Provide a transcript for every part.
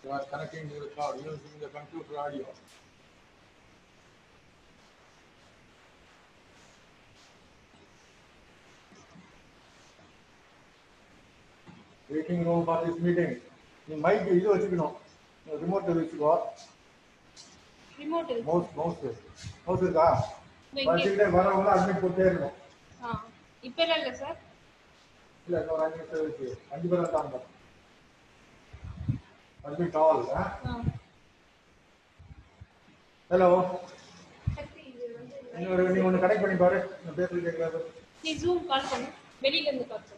You are connecting to the cloud using the computer audio. Waiting room for this meeting. You might be able to remote remote mouse இருக்கா வச்சிட்டே வரவங்க admit போட்டே இருக்கணும் இப்ப இல்ல sir இல்ல இன்னொரு 5 நிமிஷம் இருக்கு 5 பேர் வந்தாங்க அட்மிட் ஆல் ஹலோ நீ ஒன்னு கனெக்ட் பண்ணி பாரு நான் பேசுறது கேக்குதா நீ ஜூம் கால் பண்ணு வெளியில இருந்து கால் பண்ணு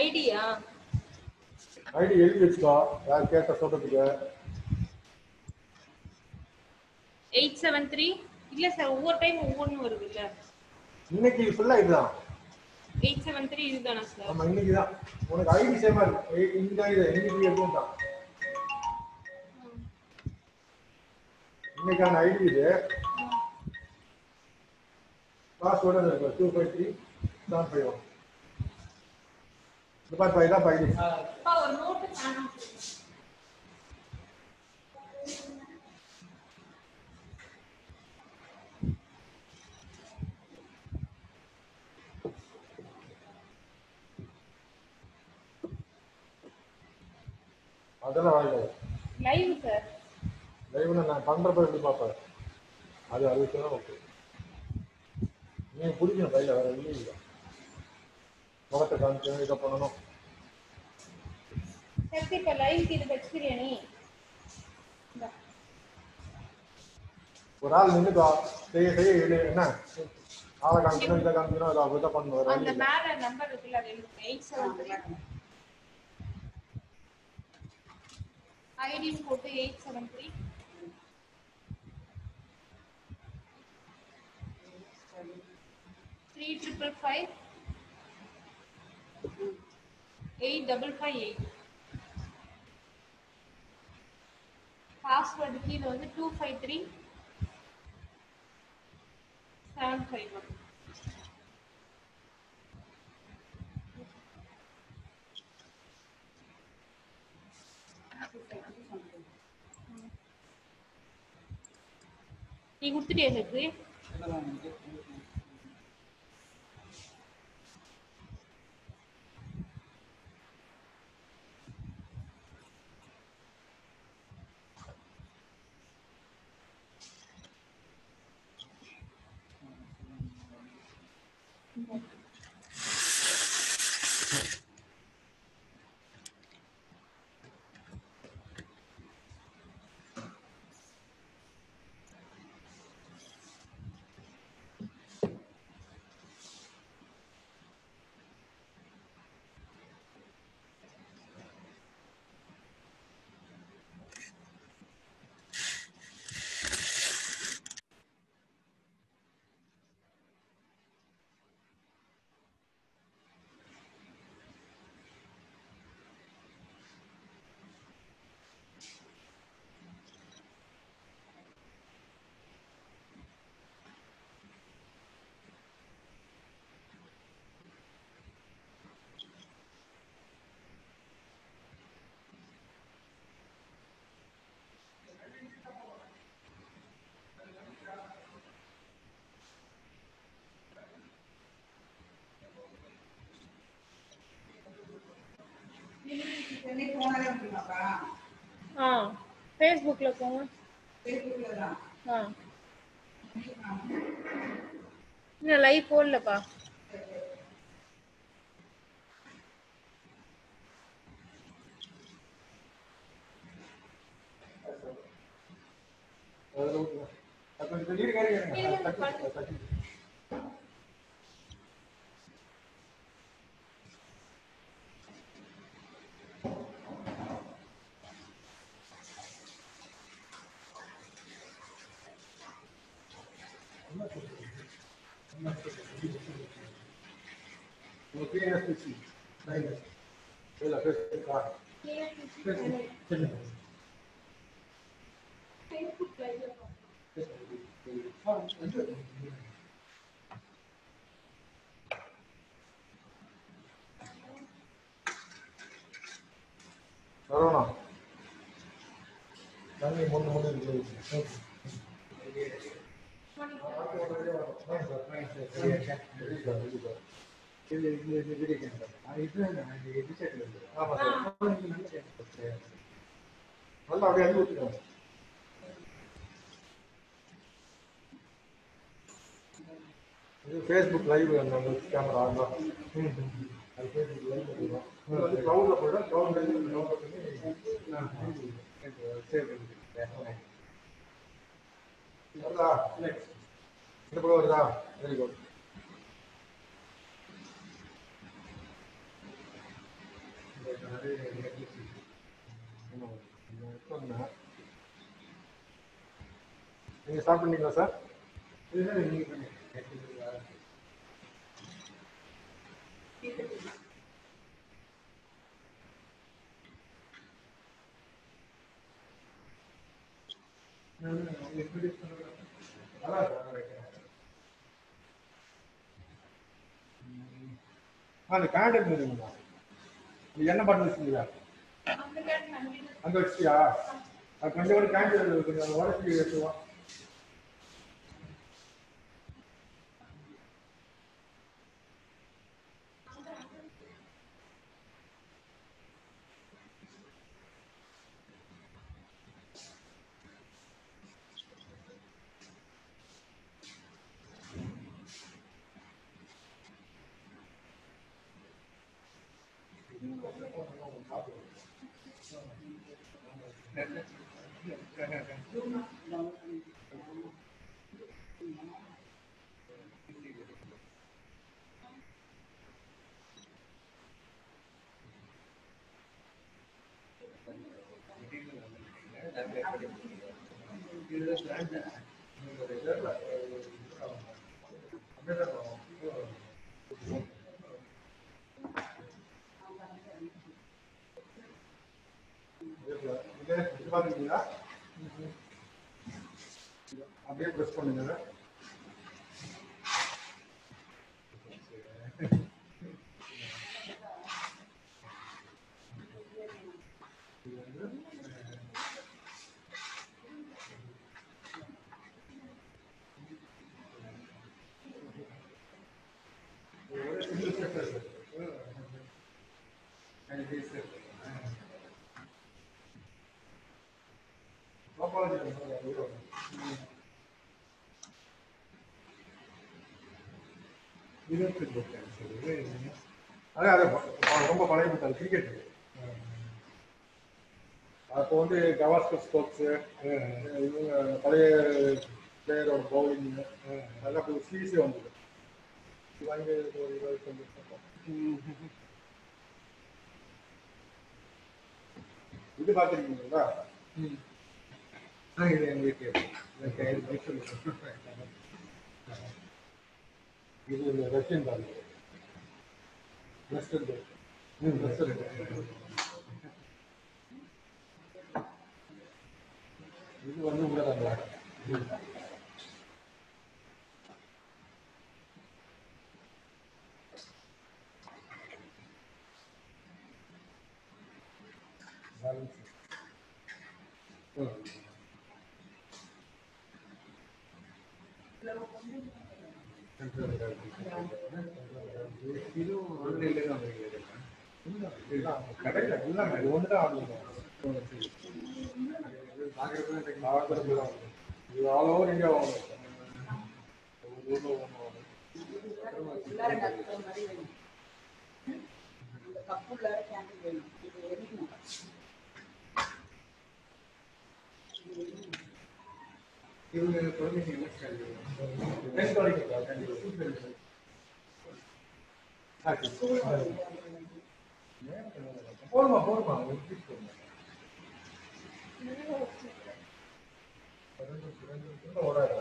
ஐடியா ஐடி எழுதி வச்சுக்கோ யார் கேட்ட சொல்றதுக்கு 873 இல்ல சார் ஒவ்வொரு டைம் ஒவ்வொன்னு வருது இல்ல இன்னைக்கு ஃபுல்லா இதுதான் 873 இதுதானா சார் ஆமா இன்னைக்கு தான் உனக்கு ஐடி சேமா இருக்கு இந்த இது இன்னைக்கு எதுவும் தான் இன்னைக்கான ஐடி இது பாஸ்வேர்டு இருக்கு 253 751 दुपार पैदा पाइए पावर नोट खाना அதெல்லாம் வாங்க லைவ் சார் லைவ்ல நான் பண்றப்ப எப்படி பாப்பேன் அது சொன்னா ஓகே நீ புடிக்கணும் கையில வேற இல்ல இல்ல முகத்தை காமிச்சு இதை பண்ணணும் சரி இப்ப லைவ் இது எக்ஸ்பீரியனி ஒரு ஆள் நின்னுக்கோ செய்ய என்ன ஆளை காமிக்கணும் இதை காமிக்கணும் அதை அப்படிதான் பண்ணுவார் அந்த மேல நம்பர் இருக்குல்ல 873 ஐடி போட்டு 873 3555 8558 பாஸ்வேர்ட் கீழ வந்து 253 751 நீ குடுத்துட்டியா சக்தி फेसबुक ல போங்க फेसबुक ல இன்னும் லைவ் போடலப்பா சரவணா தண்ணி முன்னு நல்லா அப்படியே அள்ளி ஊற்றிக்கோங்க. இது ஃபேஸ்புக் லைவ் அந்த கேமரா ஆகலாம். அது ஃபேஸ்புக் லைவ் பண்ணிக்கலாம். இது வந்து க்ளவுடில் போய்டும். க்ளவுட் டவுன்லோட் பண்ணி சேவ் பண்ணிக்கலாம். வருதா? இந்த பக்கம் வருதா? Very good. நீங்கள் ஸ்டார்ட் பண்ணீங்களா சார்? அந்த கான்டாக்ட் பண்ணுங்களா? என்ன பாட்டில் வச்சுங்களா? அங்கே வச்சியா? அது கொஞ்சம் கூட கான்டாக்ட் கொஞ்சம் உடச்சி எடுத்துவா. பாத்துக்கிட்டீங்களா? அப்படியே ப்ரெஸ் பண்ணுங்க. அதான் ரொம்ப பழைய புத்தகம் கிரிக்கெட். அப்போ வந்து கவாஸ்கர் ஸ்டோக்ஸு இவங்க பழைய பிளேயரோட பவுலிங் அதெல்லாம் கொஞ்சம் சீஸே வந்தது. வாங்கி ஒரு 25 இது பார்த்துருக்கீங்களா? இது எங்களுக்கு இது ரஷ்யன் தான். இது வந்து உள்ளதாங்களா? இதுவும் ஆன்லைன்ல தான் கடையில் எல்லாமே இது ஒன்று தான் ஆன்லைன். இது ஆல் ஓவர் இந்தியா வாங்கணும். இவங்க குழந்தைங்க போடுமா போடுமா ஓடாது.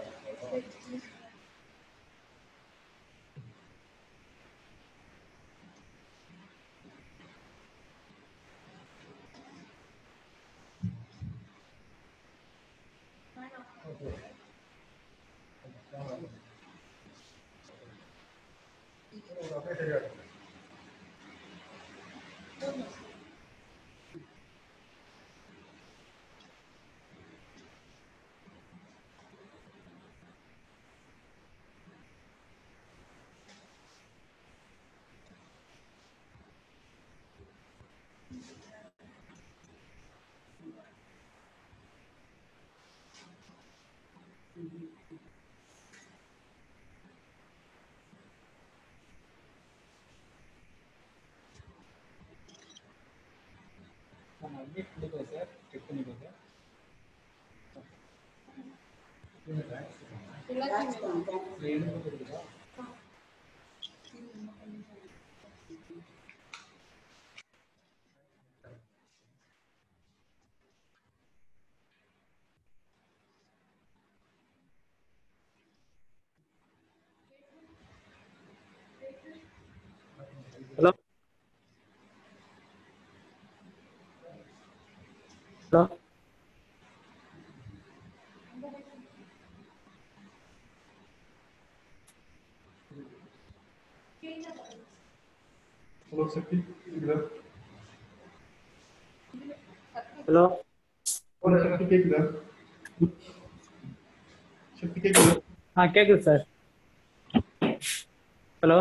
ஓகே. அப்படியே சரியா இருக்கும். அப்டேட் பண்ணிக்கலாம் சார், செக் பண்ணிக்கோங்க. ஹலோ ஹலோ ஹலோ சக்தி கேக்குதா? ஹலோ ஹலோ சக்தி கேக்குதா? சக்தி கேக்குதா? கேக்குது சார். Hello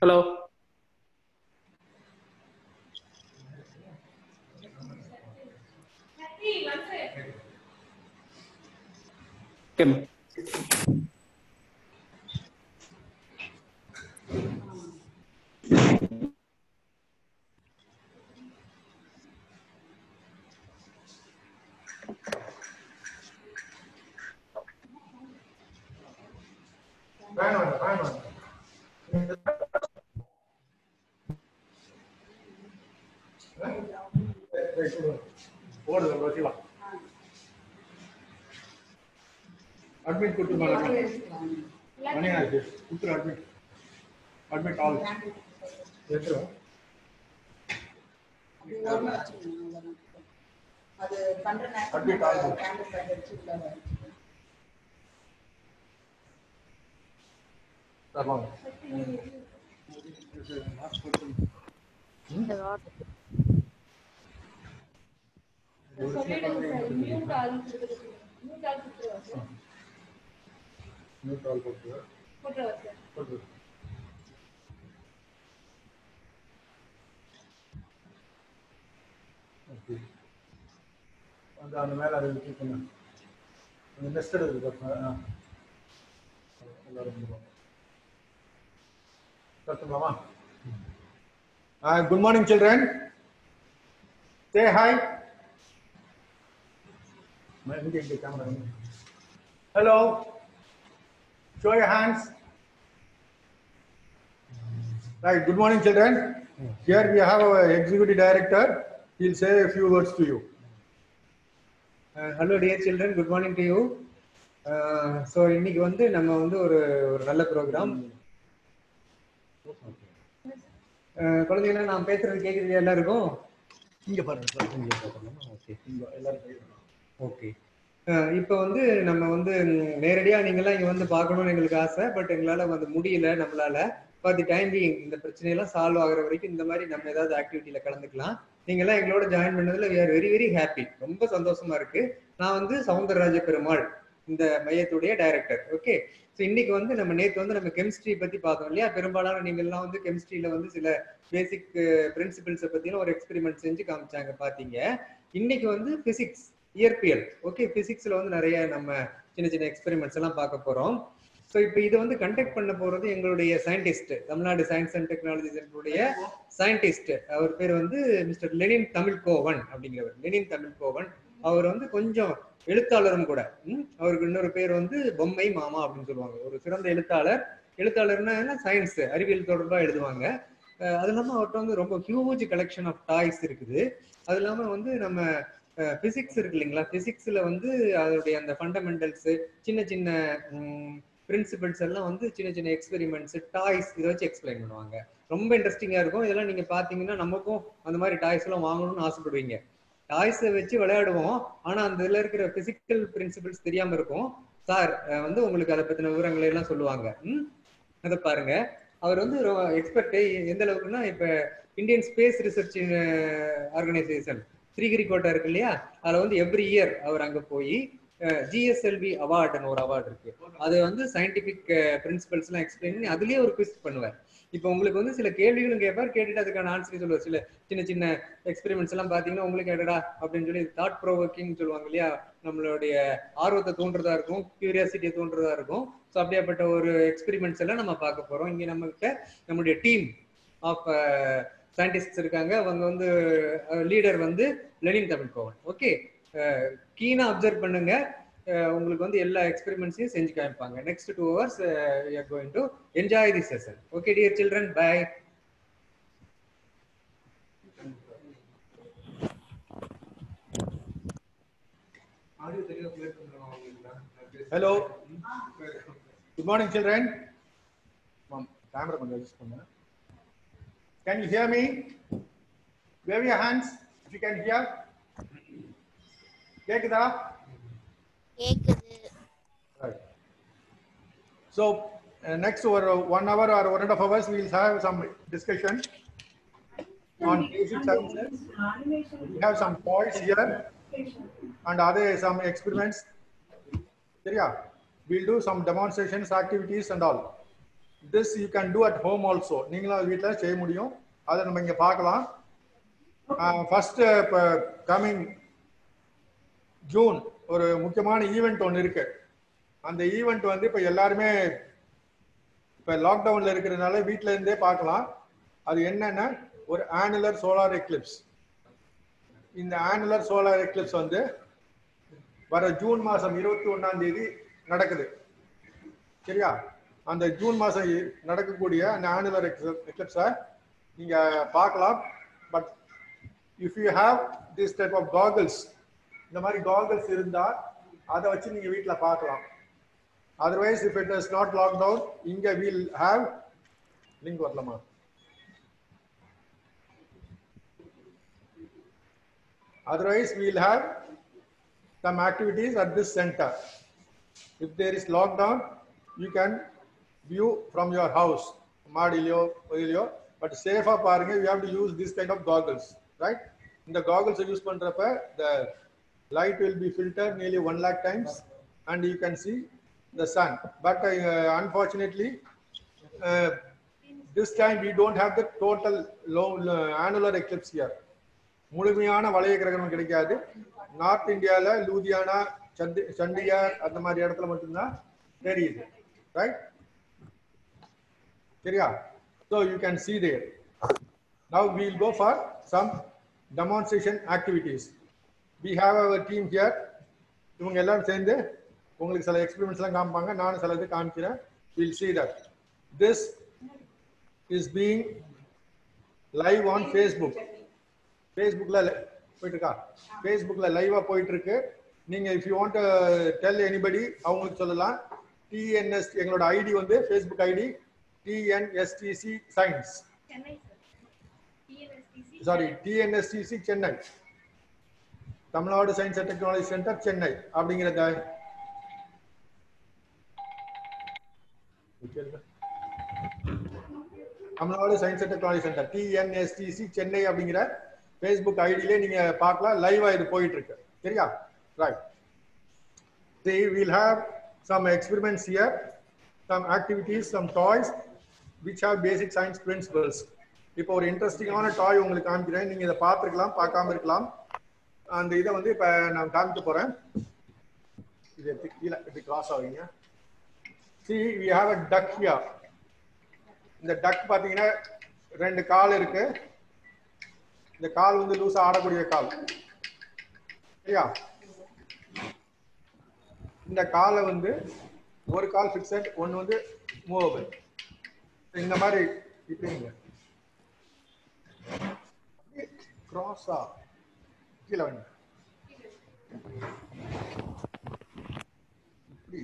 hello okay. வேணாம். ஓடுது வச்சுக்கலாம். அட்மிட் கொடுத்துருவாங்க. மணி ஆச்சு கொடுத்துரு. அட்மிட் ஆல் எடுத்துருவோம். அது பண்ற அட்மிட் ஆல் கேண்டில் லைட் வச்சு உள்ள தரலாம். நியூட்ரல் போட்டு அந்த மேலே அதை கிளிக் பண்ண அந்த நெஸ்டட் இருக்கு பாருங்க. எல்லாரும் வந்துருவாங்க. கற்றுக்கலாமா? Good morning, children. Say hi. Hello. Show your hands. Right. Good morning, children. Here we have our executive director. He'll say a few words to you. Hello dear children, good morning to you. So இன்னைக்கு வந்து நம்ம வந்து ஒரு நல்ல program. குழந்தைங்களா நான் பேசுறது கேக்குது எல்லாருக்கும்? இங்க பாருங்க. ஓகே. இப்போ வந்து நம்ம வந்து நேரடியா நீங்களாம் இங்க வந்து பார்க்கணும்னு எங்களுக்கு ஆசை. பட் எங்களால வந்து முடியல. நம்மளால ஃபார் தி டைம் பீயிங் இந்த பிரச்சனையெல்லாம் சால்வ் ஆகுற வரைக்கும் இந்த மாதிரி நம்ம ஏதாவது ஆக்டிவிட்டியில கலந்துக்கலாம். நீங்களாம் எங்களோட ஜாயின் பண்ணதுல we are very very happy. ரொம்ப சந்தோஷமா இருக்கு. நான் வந்து சவுந்தரராஜ பெருமாள், இந்த மையத்துடைய டைரக்டர். ஓகே. ஸோ இன்னைக்கு வந்து நம்ம நேற்று வந்து நம்ம கெமிஸ்ட்ரி பத்தி பார்த்தோம் இல்லையா? பெரும்பாலான நீங்க எல்லாம் வந்து கெமிஸ்ட்ரியில வந்து சில பேசிக் பிரின்சிபிள்ஸை பத்தின ஒரு எக்ஸ்பெரிமெண்ட் செஞ்சு காமிச்சாங்க பாத்தீங்க. இன்னைக்கு வந்து பிசிக்ஸ், இயற்பியல். ஓகே, பிசிக்ஸ்ல வந்து நிறைய நம்ம சின்ன சின்ன எக்ஸ்பெரிமெண்ட்ஸ் எல்லாம் பார்க்க போறோம். ஸோ இப்போ இதை வந்து கண்டக்ட் பண்ண போறது எங்களுடைய scientist, Tamil Nadu science and technology சென்டருடைய சயின்டிஸ்ட். அவர் பேர் வந்து மிஸ்டர் லெனின் தமிழ்கோவன் அப்படிங்கிறவர். லெனின் தமிழ்கோவன் அவர் வந்து கொஞ்சம் எழுத்தாளரும் கூட. அவருக்கு இன்னொரு பேர் வந்து பொம்மை மாமா அப்படின்னு சொல்லுவாங்க. ஒரு சிறந்த எழுத்தாளர். எழுத்தாளர்னா சயின்ஸ் அறிவியல் தொடர்பா எழுதுவாங்க. அது இல்லாம அவர்கிட்ட வந்து ரொம்ப ஹியூஜ் கலெக்ஷன் ஆஃப் டாய்ஸ் இருக்குது. அது இல்லாம வந்து நம்ம பிசிக்ஸ் இருக்கு இல்லைங்களா, பிசிக்ஸ்ல வந்து அதோடைய அந்த ஃபண்டமெண்டல்ஸ், சின்ன சின்ன பிரின்சிபல்ஸ் எல்லாம் வந்து சின்ன சின்ன எக்ஸ்பெரிமெண்ட்ஸ், டாய்ஸ் இதை வச்சு எக்ஸ்பிளைன் பண்ணுவாங்க. ரொம்ப இன்ட்ரெஸ்டிங்கா இருக்கும். இதெல்லாம் நீங்க பாத்தீங்கன்னா நமக்கும் அந்த மாதிரி டாய்ஸ் எல்லாம் வாங்கணும்னு ஆசைப்படுவீங்க. டாய்ஸை வச்சு விளையாடுவோம், ஆனா அந்த இதுல இருக்கிற பிசிக்கல் பிரின்சிபல்ஸ் தெரியாம இருக்கும். சார் வந்து உங்களுக்கு அதை பத்தின விவரங்களை எல்லாம் சொல்லுவாங்க. அதை பாருங்க. அவர் வந்து எக்ஸ்பர்ட் எந்த அளவுக்குன்னா, இப்ப Indian space research organisation Sriharikota இருக்கு இல்லையா, அதுல வந்து எவ்ரி இயர் அவர் அங்க போய் ஜிஎஸ்எல்வி அவார்டுன்னு ஒரு அவார்டு இருக்கு. அது வந்து சயின்டிபிக் பிரின்சிபல்ஸ் எல்லாம் எக்ஸ்பிளைன் பண்ணி அதுலயே ஒரு குவிஸ் பண்ணுவார். இப்போ உங்களுக்கு வந்து சில கேள்விகளும் கேட்பார், கேட்டுட்டு அதுக்கான ஆன்சர் சொல்லுவார். சில சின்ன சின்ன எக்ஸ்பெரிமெண்ட்ஸ் எல்லாம் பாத்தீங்கன்னா உங்களுக்கு கேட்டடா அப்படின்னு சொல்லி தாட் ப்ரோவோக்கிங் சொல்லுவாங்க இல்லையா, நம்மளுடைய ஆர்வத்தை தூண்டுறதா இருக்கும், கியூரியாசிட்டியை தூண்டுறதா இருக்கும். ஸோ அப்படியாப்பட்ட ஒரு எக்ஸ்பெரிமெண்ட்ஸ் எல்லாம் நம்ம பார்க்க போறோம். இங்க நம்ம கிட்ட நம்மளுடைய டீம் ஆஃப் சயின்டிஸ்ட் இருக்காங்க. அவங்க வந்து லீடர் வந்து லெனின் தமிழ்கோவன். ஓகே, கீனா அப்சர்வ் பண்ணுங்க. உங்களுக்கு வந்து எல்லா எக்ஸ்பெரிமெண்ட்ஸையும் செஞ்சு காமிப்பாங்க. Next 2 hours we are going to enjoy the session. Okay dear children, bye. Hello, good morning children. Camera கொஞ்சம் adjust பண்ணுங்க. Can you hear me? Wave your hands if you can hear. கேக்குதா? கேக்குது. Right. So next over 1 hour or 1.5 hours we will have some discussion on basic sciences. We have some toys here and other some experiments. Yeah, we'll do some demonstrations, activities and all. This you can do at home also. நீங்களா வீட்ல செய்ய முடியும். அதை நம்ம இங்க பார்க்கலாம். First coming June ஒரு முக்கியமான ஈவெண்ட் ஒன்று இருக்கு. அந்த ஈவெண்ட் வந்து இப்ப எல்லாருமே இப்ப லாக்டவுன்ல இருக்கிறதுனால வீட்டுல இருந்தே பார்க்கலாம். அது என்னன்னா ஒரு ஆனுலர் சோலார் எக்லிப்ஸ். இந்த ஆனுலர் சோலார் எக்லிப்ஸ் வந்து வர ஜூன் மாசம் 21ஆம் தேதி நடக்குது. சரியா? அந்த ஜூன் மாசம் நடக்கக்கூடிய அந்த ஆனுலர் எக்லிப்ஸை நீங்க பார்க்கலாம். But if you have this type of goggles, இந்த மாதிரி காகல்ஸ் இருந்தா அதை வச்சு நீங்க வீட்டுல பார்க்கலாம். Otherwise, if it is not locked down, inga we'll have link varlama. Otherwise, we'll have some activities at this center. If there is lockdown, you can view from your house, madilio, but safe parunga, you have to use this kind of goggles, right? In the goggles use பண்றப்ப the light will be filtered nearly 1 lakh times and you can see the sun. But unfortunately, this time we don't have the total annular eclipse here. முழுமையான வளைய கிரகணம் கிடைக்காது. North இந்தியால லூதியானா, சண்டிகர் அந்த மாதிரி இடத்துல மட்டும்தான் தெரியுது, ரைட்? சரியா? So you can see there. Now we'll go for some demonstration activities. We have our team here. இவங்க எல்லாரும் சேர்ந்து உங்களுக்கு சில எக்ஸ்பெரிமெண்ட்ஸ் எல்லாம் காமிப்பாங்க. நானும் சில இது காமிக்கிறேன். We'll see that. This is being live on Facebook. Facebookல போயிட்டு இருக்கா? Facebookல லைவா போயிட்டு இருக்கு. நீங்க if you want to tell anybody அவங்களுக்கு சொல்லலாம். TNS எங்களோட ஐடி வந்து Facebook ID TNSTC Science. Chennai sir. TNSTC. Sorry, TNSTC Chennai. Tamil Nadu science and technology centre Chennai அப்படிங்கிறத Tamil Nadu science and technology centre TNSTC Chennai அப்படிங்கிற Facebook ஐடியிலே நீங்க பார்க்கலாம். லைவா இது போயிட்டு இருக்கு. சரியா? Right. See, we'll have some experiments here, some activities, some toys which have basic science principles. இப்போ ஒரு இன்ட்ரெஸ்டிங்கான டாய் உங்களுக்கு காமிக்கிறேன். நீங்க இதை பார்த்துருக்கலாம், பார்க்காம இருக்கலாம். அந்த இதை வந்து இப்ப நான் காமிக்க போறேன். இது கீழே இப்படி கிராஸ் ஆகுங்க. See, we have a duck here. இந்த டக் பாத்தீங்கன்னா 2 கால் இருக்கு. இந்த கால் வந்து லூசா ஆடக்கூடிய கால். சரியா? இந்த காலை வந்து ஒரு கால் ஃபிக்ஸட், ஒன்னு வந்து மூவபிள். இந்த மாதிரி இப்படிங்க கிராஸா கீழே வந்து இப்படி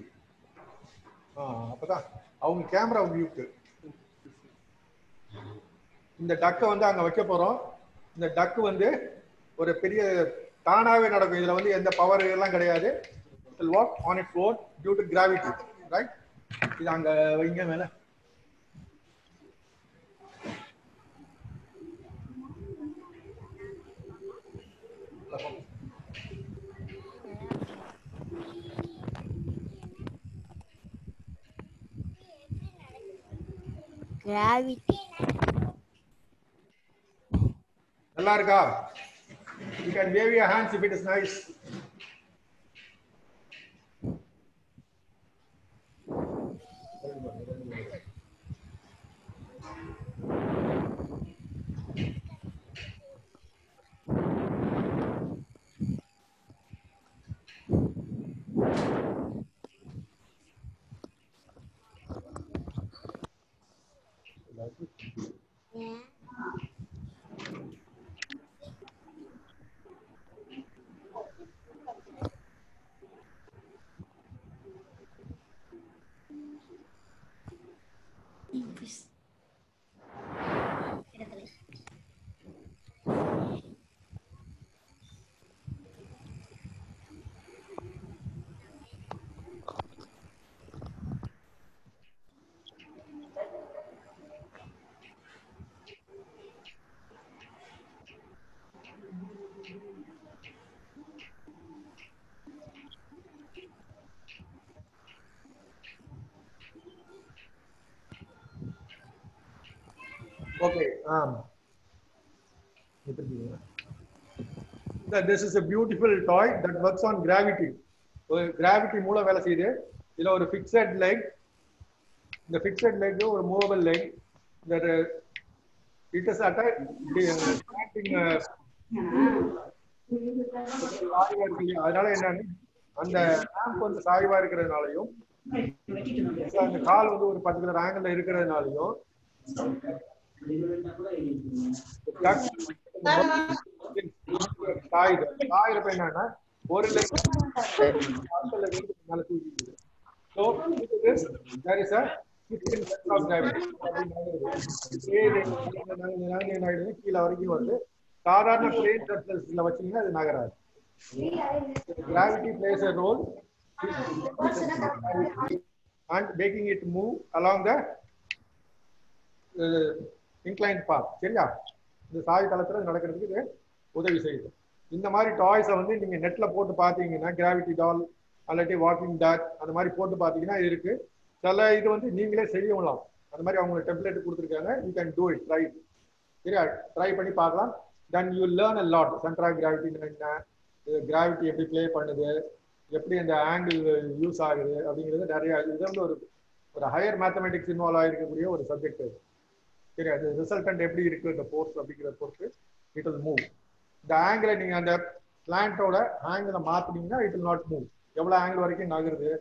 அப்பதான் அவங்க கேமரா வியூக்கு இந்த டக்கை வந்து அங்க வைக்க போறோம். இந்த டக்கு வந்து ஒரு பெரிய தானாவே நடக்கும். இதுல வந்து எந்த பவர் எல்லாம் கிடையாது. It will walk on its own due to gravity, right? இது அங்க வைங்க மேல. Gravity. நல்லா இருக்கா? You can wave your hands if it is nice. Yeah. Okay. This is a beautiful toy that works on gravity. Gravity மூல வேலை செய்யுது. இதுல ஒரு fixed leg. The fixed leg ஒரு movable leg. That it is at a அதனால என்னன்னு அந்த lamp வந்து சாய்வா இருக்கிறதுனாலையும் அந்த கால் வந்து ஒரு பர்டிகுலர் ஆங்கிள் இருக்கிறதுனாலையும் சாயிரப்ப என்னன்னா ஒரு கீழே வரைக்கும் வந்து சாதாரண பிளேன் சர்ஃபேஸ்ல வச்சீங்கன்னா அது நகராது. Gravity plays a role and making it move along the inclined path. சரியா? இந்த சாய் தளத்துல நடக்கிறதுக்கு இது உதவி செய்யுது. இந்த மாதிரி டாய்ஸை வந்து நீங்க நெட்ல போட்டு பாத்தீங்கன்னா கிராவிட்டி டால் அல்லது வாக்கிங் டாக் அந்த மாதிரி போட்டு பாத்தீங்கன்னா இருக்கு. சில இது வந்து நீங்களே செய்யலாம். அந்த மாதிரி அவங்க டெம்ப்ளேட் கொடுத்துருக்காங்க. You can do it, try. சரியா? ட்ரை பண்ணி பார்க்கலாம். Then you learn a lot. Center of gravity என்ன, கிராவிட்டி எப்படி பிளே பண்ணுது, எப்படி அந்த ஆங்கிள் யூஸ் ஆகுது அப்படிங்கிறது நிறைய. இது வந்து ஒரு ஹையர் மேத்தமெட்டிக்ஸ் இன்வால்வ் ஆகிருக்கக்கூடிய ஒரு சப்ஜெக்ட் அது. சரி, அது ரிசல்டன்ட் எப்படி இருக்கு இந்த ஃபோர்ஸ் அப்படிங்கிறத பொறுத்து இட் வில் மூவ். இந்த ஆங்கிளை நீங்க அந்த பிளான்ட்டோட ஆங்கிளை மாத்தினீங்கன்னா இட் வில் நாட் மூவ். எவ்வளவு ஆங்கிள் வரைக்கும் நகருது,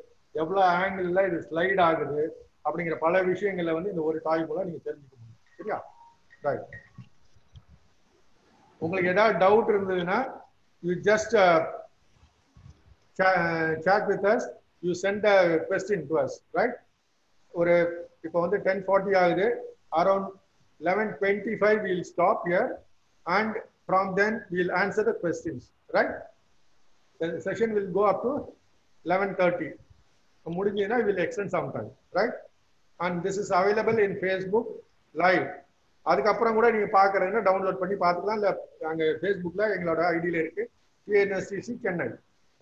எவ்வளவு ஆங்கிள் இது ஸ்லைட் ஆகுது அப்படிங்கிற பல விஷயங்களை வந்து இந்த ஒரு டாய் மூலம் நீங்க தெரிஞ்சுக்க முடியும். சரியா? ரைட். உங்களுக்கு ஏதாவது டவுட் இருந்ததுன்னா you just chat with us, you send a question to us, right? ஒரு இப்போ வந்து 10:40 ஆகுது. Around 11:25 we'll stop here and from then we'll answer the questions, right? The session will go up to 11:30. முடிஞ்சதுன்னா we'll extend some time, right? And this is available in Facebook live. அதுக்கப்புறம் கூட நீங்க பாக்குறதுன்னா download பண்ணி பார்த்துக்கலாம். இல்ல அங்க Facebookல எங்களோட ஐடியில இருக்கு TNSTC Chennai,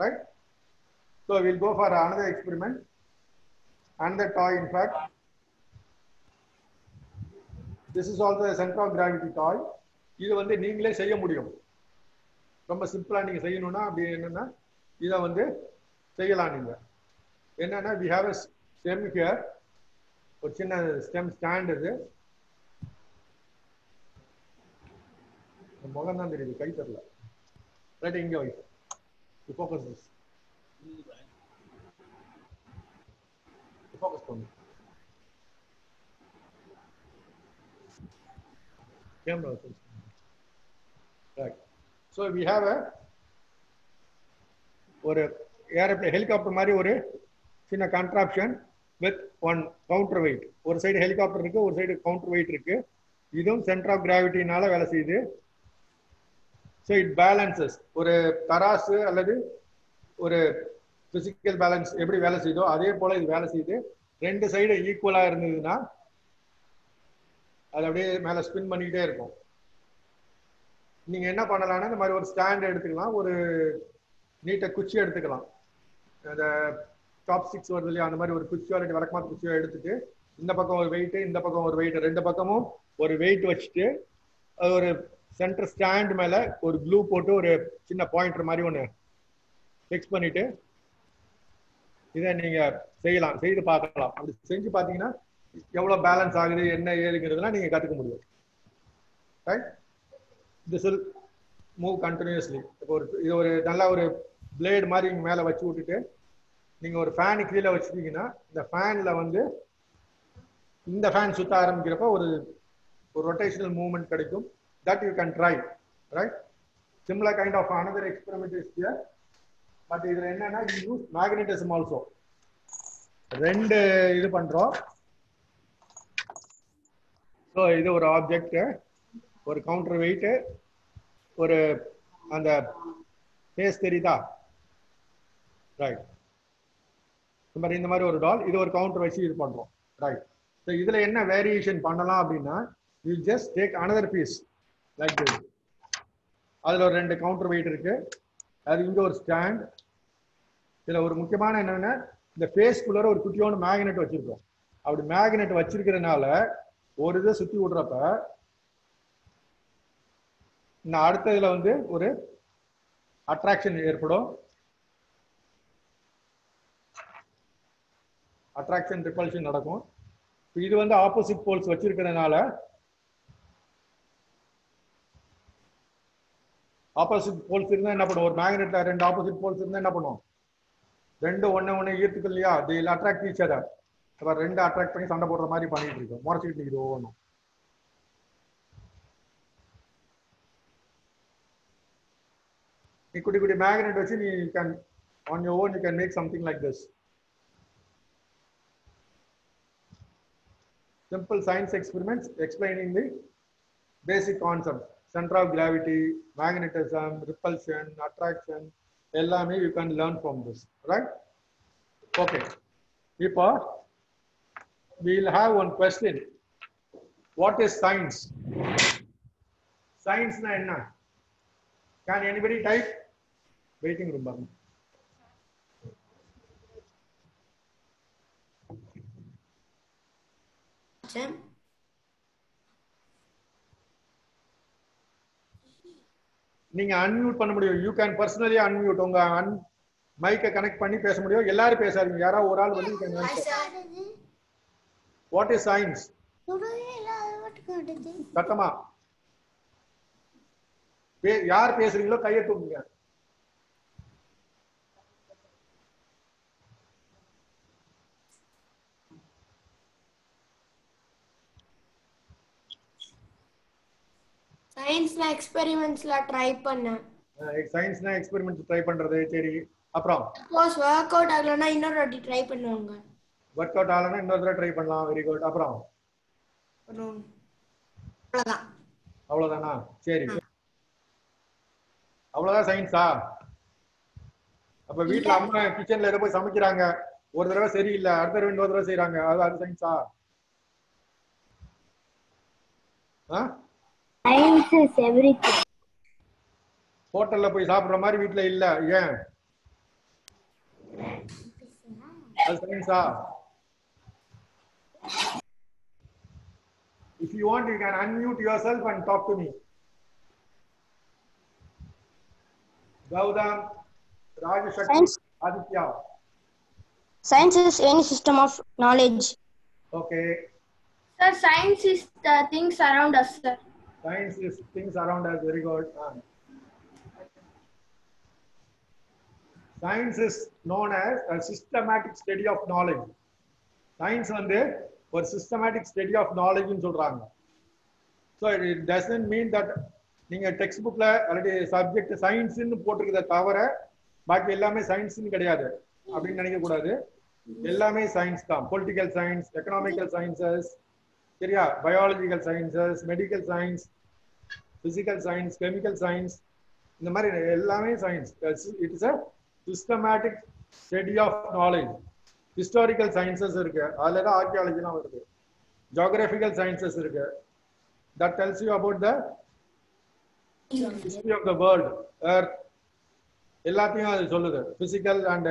right? So we'll go for another experiment, another toy. In fact, this is also a center of gravity toy. இது வந்து நீங்களே செய்ய முடியும். ரொம்ப சிம்பிளா நீங்க செய்யணும்னா அப்படி என்னன்னா இதை வந்து செய்யலாம். நீங்க என்னன்னா we have a stem here, ஒரு சின்ன ஸ்டெம் ஸ்டாண்ட். இது முகம் தான் தெரியுது, கை தெரியல. ரைட், இங்க வை. Focus this. ஃபோக்கஸ் பண்ணு. Camera. Right. So we have a ஒரு ஏரோப்ளேன் ஹெலிகாப்டர் மாதிரி ஒரு சின்ன contraption with one counter weight. ஒரு சைடு ஹெலிகாப்டர் இருக்கு, ஒரு சைடு கவுண்டர் வெயிட் இருக்கு. இதுவும் சென்டர் ஆஃப் கிராவிட்டினால வேலை செய்யுது. So it balances. ஒரு தராசு அல்லது ஒரு பிசிக்கல் பேலன்ஸ் எப்படி வேலை செய்யுதோ அதே போல இது வேலை செய்யுது. ரெண்டு சைடு ஈக்குவலா இருந்ததுன்னா அது அப்படியே மேல ஸ்பின் பண்ணிக்கிட்டே இருக்கும். நீங்க என்ன பண்ணலாம்னா இந்த மாதிரி ஒரு ஸ்டாண்ட் எடுத்துக்கலாம், ஒரு நீட்ட குச்சி எடுத்துக்கலாம். அந்த டாப் 6 வருது இல்லையா, அந்த மாதிரி ஒரு குச்சியோ ரெண்டு விளக்கமாத்த குச்சியோ எடுத்துட்டு இந்த பக்கம் ஒரு வெயிட், இந்த பக்கம் ஒரு வெயிட், ரெண்டு பக்கமும் ஒரு வெயிட் வச்சுட்டு அது ஒரு சென்டர் ஸ்டாண்ட் மேல ஒரு க்ளூ போட்டு ஒரு சின்ன பாயிண்டர் மாதிரி ஒன்று ஃபிக்ஸ் பண்ணிட்டு இதை நீங்க செய்யலாம், செய்து பார்க்கலாம். அப்படி செஞ்சு பார்த்தீங்கன்னா எவ்வளவு பேலன்ஸ் ஆகுது என்ன ஏதுங்கிறதுலாம் நீங்க கத்துக்க முடியும். Right? This will move continuously. இப்போ இது ஒரு நல்ல ஒரு பிளேடு மாதிரி இங்க மேல வச்சு விட்டுட்டு நீங்க ஒரு ஃபேனு கீழே வச்சுட்டீங்கன்னா இந்த ஃபேன்ல வந்து இந்த ஃபேன் சுத்த ஆரம்பிக்கிறப்ப ஒரு ரொட்டேஷனல் மூவ்மெண்ட் கிடைக்கும். That you can try. Right? Similar kind of another experiment is here. But இதுல என்னன்னா you use magnetism also. ரெண்டு இது பண்றோம். ஸோ இது ஒரு ஆப்ஜெக்ட், ஒரு கவுண்டர் வெயிட், ஒரு அந்த ஃபேஸ் தெரியுதா? ரைட். இந்த மாதிரி ஒரு டால், இது ஒரு கவுண்டர் வச்சு இது பண்றோம். ரைட். ஸோ இதுல என்ன வேரியேஷன் பண்ணலாம் அப்படின்னா you just take another piece like this. அதுல ஒரு ரெண்டு கவுண்டர் வெயிட் இருக்கு, அது இங்க ஒரு ஸ்டாண்ட். இதுல ஒரு முக்கியமான என்னன்னா இந்த ஃபேஸ்க்குள்ள ஒரு குட்டியோட மேக்னெட் வச்சிருக்கோம். அப்படி மேக்னெட் வச்சிருக்கிறதுனால ஒரு இதை சுத்தி விடுறப்ப இந்த அடுத்த இதுல வந்து ஒரு அட்ராக்ஷன் ஏற்படும். அட்ராக்ஷன் ரிப்பல்ஷன் நடக்கும். இது வந்து ஆப்போசிட் போல்ஸ் வச்சிருக்கிறதுனால ஆப்போசிட் போல்ஸ் இருந்தா என்ன பண்ணும், ஒரு மேக்னெட்ல ரெண்டு ஆப்போசிட் போல்ஸ் இருந்தா என்ன பண்ணும், ரெண்டு ஒண்ணு ஈர்த்துக்கு இல்லையா, they will attract each other. அப்ப ரெண்டு அட்ராக்ட் பண்ணி சண்டை போடுற மாதிரி பண்ணிட்டு இருக்கோம், முறைச்சிட்டு இருக்குது ஒவ்வொன்றும். நீ குட்டி குட்டி மேக்னெட் வச்சு நீ can on your own you can make something like this. Simple science experiments explaining the basic concepts. Center of gravity, magnetism, repulsion, attraction, எல்லாமே you can learn from this. Right? Okay. இப்போ we will have one question. What is science? Science na enna? Can anybody type? Waiting room பாருங்க. நீங்க unmute பண்ண முடியும். You can personally unmute. உங்க மைக்கை connect பண்ணி பேச முடியும். எல்லாரும் பேசாதீங்க, யாராவது ஒரு ஆள் வந்து வாட் இஸ் சயின்ஸ்? சத்தமா யார் பேசுறீங்களோ கையை தூக்குங்க. சயின்ஸ்ல எக்ஸ்பெரிமெண்ட்ஸ்ல ட்ரை பண்ணேன். சயின்ஸ்னா எக்ஸ்பெரிமெண்ட் ட்ரை பண்றது சரி. அப்புறம் சப்போஸ் வொர்க் அவுட் ஆகலனா இன்னொரு வாட்டி ட்ரை பண்ணுவாங்க. வொர்க் அவுட் ஆகலனா இன்னொரு தடவை ட்ரை பண்ணலாம். Very good. அப்புறம் அவ்வளவுதான். அவ்வளவுதானா? சரி, அவ்வளவுதான் சயின்ஸா? அப்ப வீட்டுல அம்மா கிச்சன்ல ஏதோ போய் சமைக்கிறாங்க, ஒரு தடவை சரியில்லை, அடுத்த தடவை இன்னொரு தடவை செய்யறாங்க, அது சயின்ஸா? Science is everything. ஹோட்டல்ல போய் சாப்பிடுற மாதிரி வீட்டுல இல்ல, ஏன்? அது சயின்ஸா? If you want, you can unmute yourself and talk to me. Gaudam, Rajashakti, Aditya. Science is any system of knowledge. Okay. Sir, science is the things around us, sir. Science is things around us. Very good. Science is known as a systematic study of knowledge. Science வந்து ஒரு systematic study of knowledge ன்னு சொல்றாங்க. So it doesn't mean that நீங்க text புக்ல already subject சயின்ஸ்ன்னு போட்டிருக்கிறத தவிர பாக்கி எல்லாமே சயின்ஸ்ன்னு கிடையாது அப்படின்னு நினைக்க கூடாது. எல்லாமே சயின்ஸ் தான். பொலிட்டிக்கல் சயின்ஸ், எக்கனாமிக்கல் சயின்சஸ், சரியா, biological sciences, medical science, physical science, chemical science, இந்த மாதிரி எல்லாமே science. It is a systematic study of knowledge. Historical sciences இருக்கு, அதுல தான் ஆர்கியாலஜிலாம் வருது. ஜியோகிராபிக்கல் சயின்சஸ் இருக்கு, that tells you about the history of the world, earth, எல்லாத்தையும் அது சொல்லுது. பிசிக்கல் அண்ட்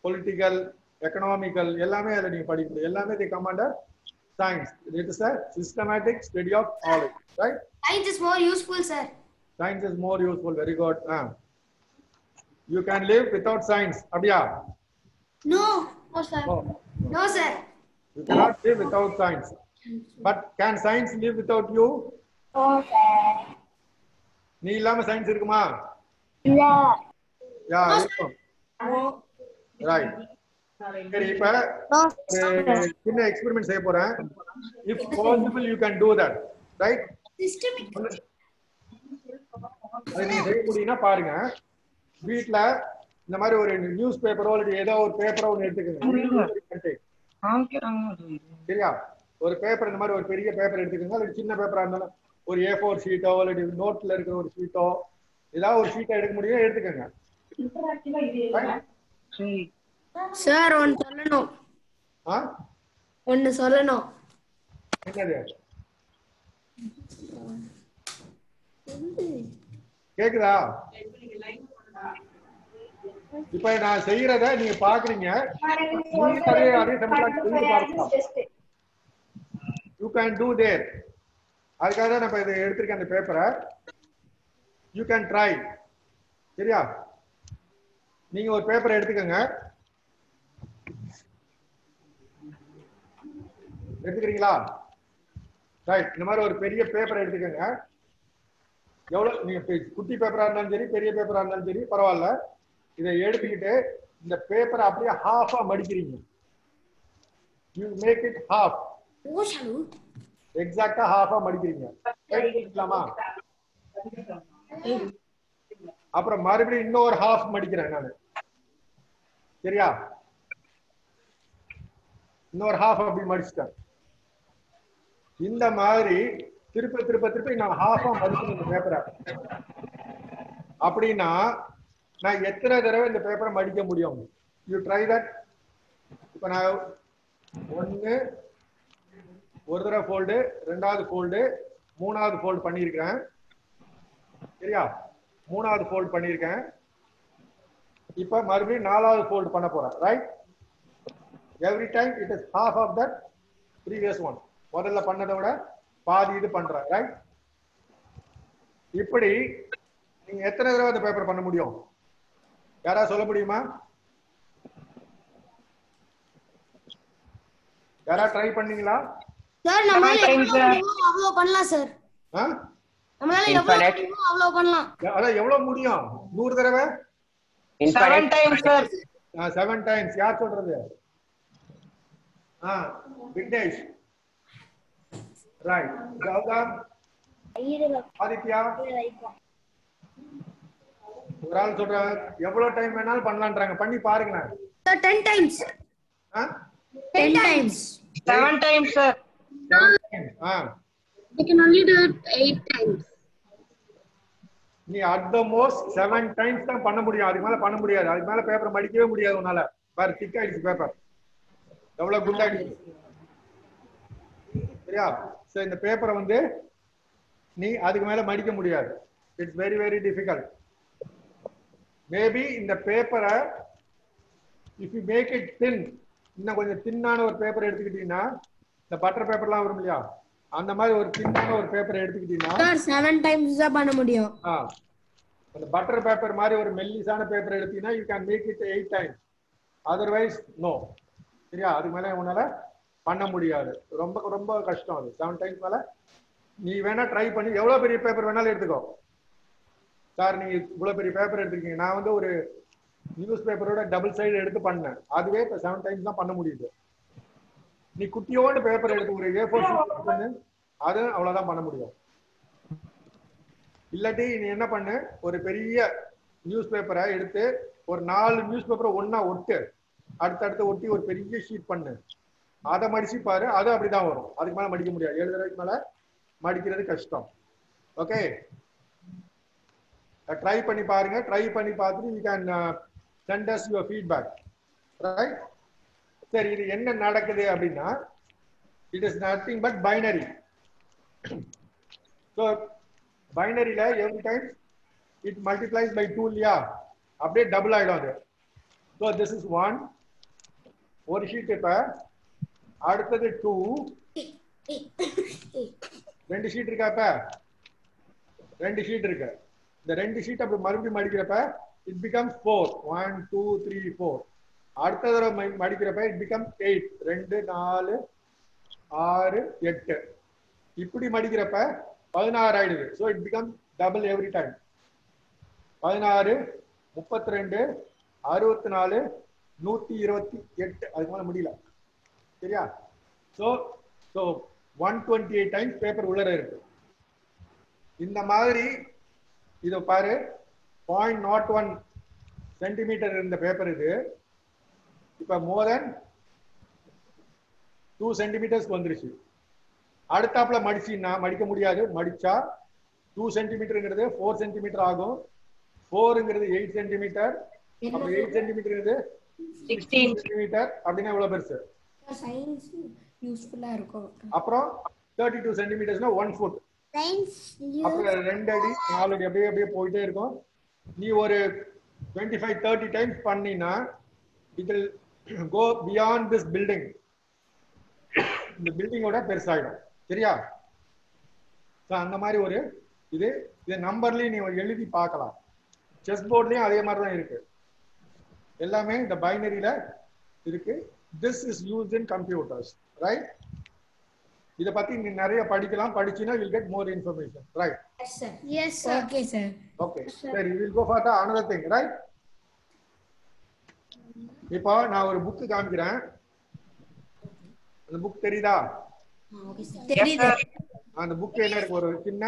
பொலிட்டிக்கல், எக்கனாமிக்கல் எல்லாமே அதில் நீங்க படிக்கணும். எல்லாமே they come under science. It is a systematic study of knowledge, right? Science is more useful, sir. Science is more useful. Very good. You can live without science, அப்படியா? No. No, sir. No. No, sir. You cannot live without science. But can science live without you? No, sir. நீ இல்லாம science இருக்குமா? இல்ல. யா, இருக்கும். Right. சரி, இப்ப சின்ன experiment செய்ய போறேன். If possible you can do that, right? Systemic. அதை நீங்க செய்ய முடியும்னா பாருங்க. வீட்ல இந்த மாதிரி ஒரு நியூஸ் பேப்பரோ அல்லது ஏதோ ஒரு பேப்பரோ ஒன்று எடுத்துக்கோங்க. சரியா? ஒரு பேப்பர், இந்த மாதிரி ஒரு பெரிய பேப்பர் எடுத்துக்கோங்க. அல்லது சின்ன பேப்பரா இருந்தாலும் ஒரு A4 ஷீட்டோ அல்லது நோட்ல இருக்கிற ஒரு ஷீட்டோ ஏதாவது ஒரு ஷீட்டை எடுக்க முடியும், எடுத்துக்கோங்க. சார் ஒன்னு சொல்லணும். ஒன்னு சொல்லணும். என்னது? கேக்குதா? இப்ப நான் செய்யறத நீங்க பாக்குறீங்க. You can do there. அதுக்காக தான் நான் இதை எடுத்திருக்கேன், அந்த பேப்பரை. You can try. சரியா? நீங்க ஒரு பேப்பரை எடுத்துக்கோங்க. எடுத்துக்கிறீங்களா? ரைட். இந்த மாதிரி ஒரு பெரிய பேப்பரை எடுத்துக்கோங்க. எவ்வளவு நீங்க குட்டி பேப்பரா இருந்தாலும் சரி, பெரிய பேப்பரா இருந்தாலும் சரி பரவாயில்ல. இதை எடுத்துக்கிட்டு இந்த பேப்பரை அப்படியே ஹாஃபா மடிக்கிறீங்க. You make it half. எக்ஸாக்டா ஹாஃபா மடிக்கிறீங்க. அப்புறம் மறுபடியும் இன்னொரு ஹாஃப் மடிக்கிறேன் நானு. சரியா? இன்னொரு ஹாஃப் அப்படி மடிச்சிட்டேன். இந்த மாதிரி திருப்ப திருப்ப திருப்ப நான் ஹாஃபா மடிக்கணும் இந்த பேப்பரை. அப்படின்னா நான் எத்தனை தடவை இந்த பேப்பரை மடிக்க முடியும்? You try that. இப்ப நான் ஒரு தடவை ஃபோல்டு, ரெண்டாவது ஃபோல்டு, மூணாவது ஃபோல்டு பண்ணியிருக்கேன். சரியா? மூணாவது ஃபோல்டு பண்ணியிருக்கேன். இப்ப மறுபடியும் நாலாவது ஃபோல்டு பண்ண போறேன். Right? Every time it is half of that previous one. முதல்ல பண்ணதை விட பாதி இது பண்றேன். ரைட்? இப்படி நீங்க எத்தனை தடவை அந்த பேப்பர் பண்ண முடியும்? யாரா சொல்ல முடியுமா? யாரா ட்ரை பண்ணீங்களா? சார் நம்மளால அவ்வளவு பண்ணலாம் சார். நம்மளால அவ்வளவு பண்ணலாம். அதான் எவ்வளவு முடியும்? 100 தடவை? 7 times சார். 7 times. யார் சொல்றது? விக்னேஷ். ரைட். கௌதம், ஆதித்யா, ஒரு ஆள் சொல்றாங்க எவ்வளவு டைம் வேணாலும் பண்ணலாம்ன்றாங்க. பண்ணி பாருங்களேன். 10 times. 10 times. 7 times sir. 7 times. We can only do it 8 times. நீ at the most 7 times தான் பண்ண முடியும். அதுக்கு மேல பண்ண முடியாது. அதுக்கு மேல பேப்பர் மடிக்கவே முடியாது உன்னால. பாரு, திக் ஆயிடுச்சு பேப்பர். எவ்வளவு குட் ஆயிடுச்சு. சரியா? சோ இந்த பேப்பரை வந்து நீ அதுக்கு மேல மடிக்க முடியாது. It's very very difficult. Maybe இந்த பேப்பரை இஃப் யூ மேக் இட் தின், இன்னும் கொஞ்சம் தின்னான ஒரு பேப்பர் எடுத்துக்கிட்டீங்கன்னா, இந்த பட்டர் பேப்பர்லாம் வரும் இல்லையா, அந்த மாதிரி ஒரு தின்னான ஒரு பேப்பர் எடுத்துக்கிட்டீங்கன்னா 7 times தான் பண்ண முடியும். அந்த பட்டர் பேப்பர் மாதிரி ஒரு மெல்லிசான பேப்பர் எடுத்தீங்கன்னா you can make it 8 times. Otherwise no. சரியா? அதுக்கு மேல உன்னால பண்ண முடியாது. ரொம்ப ரொம்ப கஷ்டம் அது. 7 times மேல நீ வேணா ட்ரை பண்ணி எவ்வளவு பெரிய பேப்பர் வேணாலும் எடுத்துக்கோ. சார் நீங்க இவ்வளவு பெரிய பேப்பர் எடுத்துருக்கீங்க. நான் வந்து ஒரு நியூஸ் பேப்பரோட டபுள் சைடு எடுத்து பண்ணேன். அதுவே இப்ப 7 times தான் பண்ண முடியுது. நீ குட்டியோட பேப்பர் எடுத்து ஒரு A4 ஷீட் பண்ணு, அது அவ்வளவுதான் பண்ண முடியும். இல்லாட்டி நீ என்ன பண்ணு, ஒரு பெரிய நியூஸ் பேப்பரை எடுத்து ஒரு 4 நியூஸ் பேப்பரை ஒன்னா ஒட்டு, அடுத்தடுத்து ஒட்டி ஒரு பெரிய ஷீட் பண்ணு, அதை மடிச்சு பாரு. அது அப்படிதான் வரும். அதுக்கு மேல மடிக்க முடியாது. 7 தடவைக்கு மேல மடிக்கிறது கஷ்டம். ஓகே, ட்ரை பண்ணி பாருங்க. ட்ரை பண்ணி பார்த்துட்டு you can send us your feedback. Right? சரி, இது என்ன நடக்குது அப்படின்னா, it is nothing but binary. So பைனரியில every time it multiplies by 2 இல்லையா, அப்படியே டபுள் ஆயிடும் அது. So this is 1, ஒரு ஷீட். இப்ப அடுத்தது 2, 2 ஷீட் இருக்கா? இப்ப 2 ஷீட் இருக்கு. இந்த 2 ஷீட் அப்படி மறுபடியும் மடிக்கிறப்ப it becomes 4. 1 2 3 4. அடுத்த தடவை மடிக்கிறப்ப it becomes 8. 2 4 6 8. இப்படி மடிக்கிறப்ப 16 ஆயிடுது. So it becomes double every time. 16 32 64 128. அதுக்கு மேல முடியல. சரியா? So 128 times பேப்பர் உள்ளர இருக்கு. இந்த மாதிரி இத பாரு, 0.01 சென்டிமீட்டர் இருந்த பேப்பர் இது இப்ப more than 2 சென்டிமீட்டர்ஸ் வந்துருச்சு. அடுத்தாப்புல மடிச்சினா மடிக்க முடியாது. மடிச்சா 2 சென்டிமீட்டர்ங்கிறது 4 சென்டிமீட்டர் ஆகும். 4ங்கிறது 8 சென்டிமீட்டர். அப்ப 8 சென்டிமீட்டர்ங்கிறது 16 சென்டிமீட்டர். அப்படின்னா எவ்வளவு பெருசு? சயின்ஸ் யூஸ்ஃபுல்லா இருக்கும். அப்புறம் 32 சென்டிமீட்டர்ஸ்னா 1 ஃபுட். சயின்ஸ் அப்புறம் 2 அடி 4 அடி அப்படியே அப்படியே போயிட்டே இருக்கும். நீ ஒரு 25-30 டைம்ஸ் பண்ணினா it will go beyond this building. இந்த பில்டிங்கோட பெருசாயிடும். சரியா? அந்த மாதிரி ஒரு இது நம்பர்லயும் நீ எழுதி பார்க்கலாம். செஸ் போர்ட்லயும் அதே மாதிரி தான் இருக்கு. எல்லாமே இந்த பைனரியில இருக்கு. This is used in computers, right? இத பத்தி நீ நிறைய படிக்கலாம். படிச்சினா you'll get more information, right? Yes sir. Yes sir. Okay sir. Okay, சரி, we will go for the another thing, right? இப்போ நான் ஒரு புக் காமிக்கிறேன். அந்த புக் தெரியுதா? Okay sir. தெரியுது. அந்த புக் என்ன இருக்கு? ஒரு சின்ன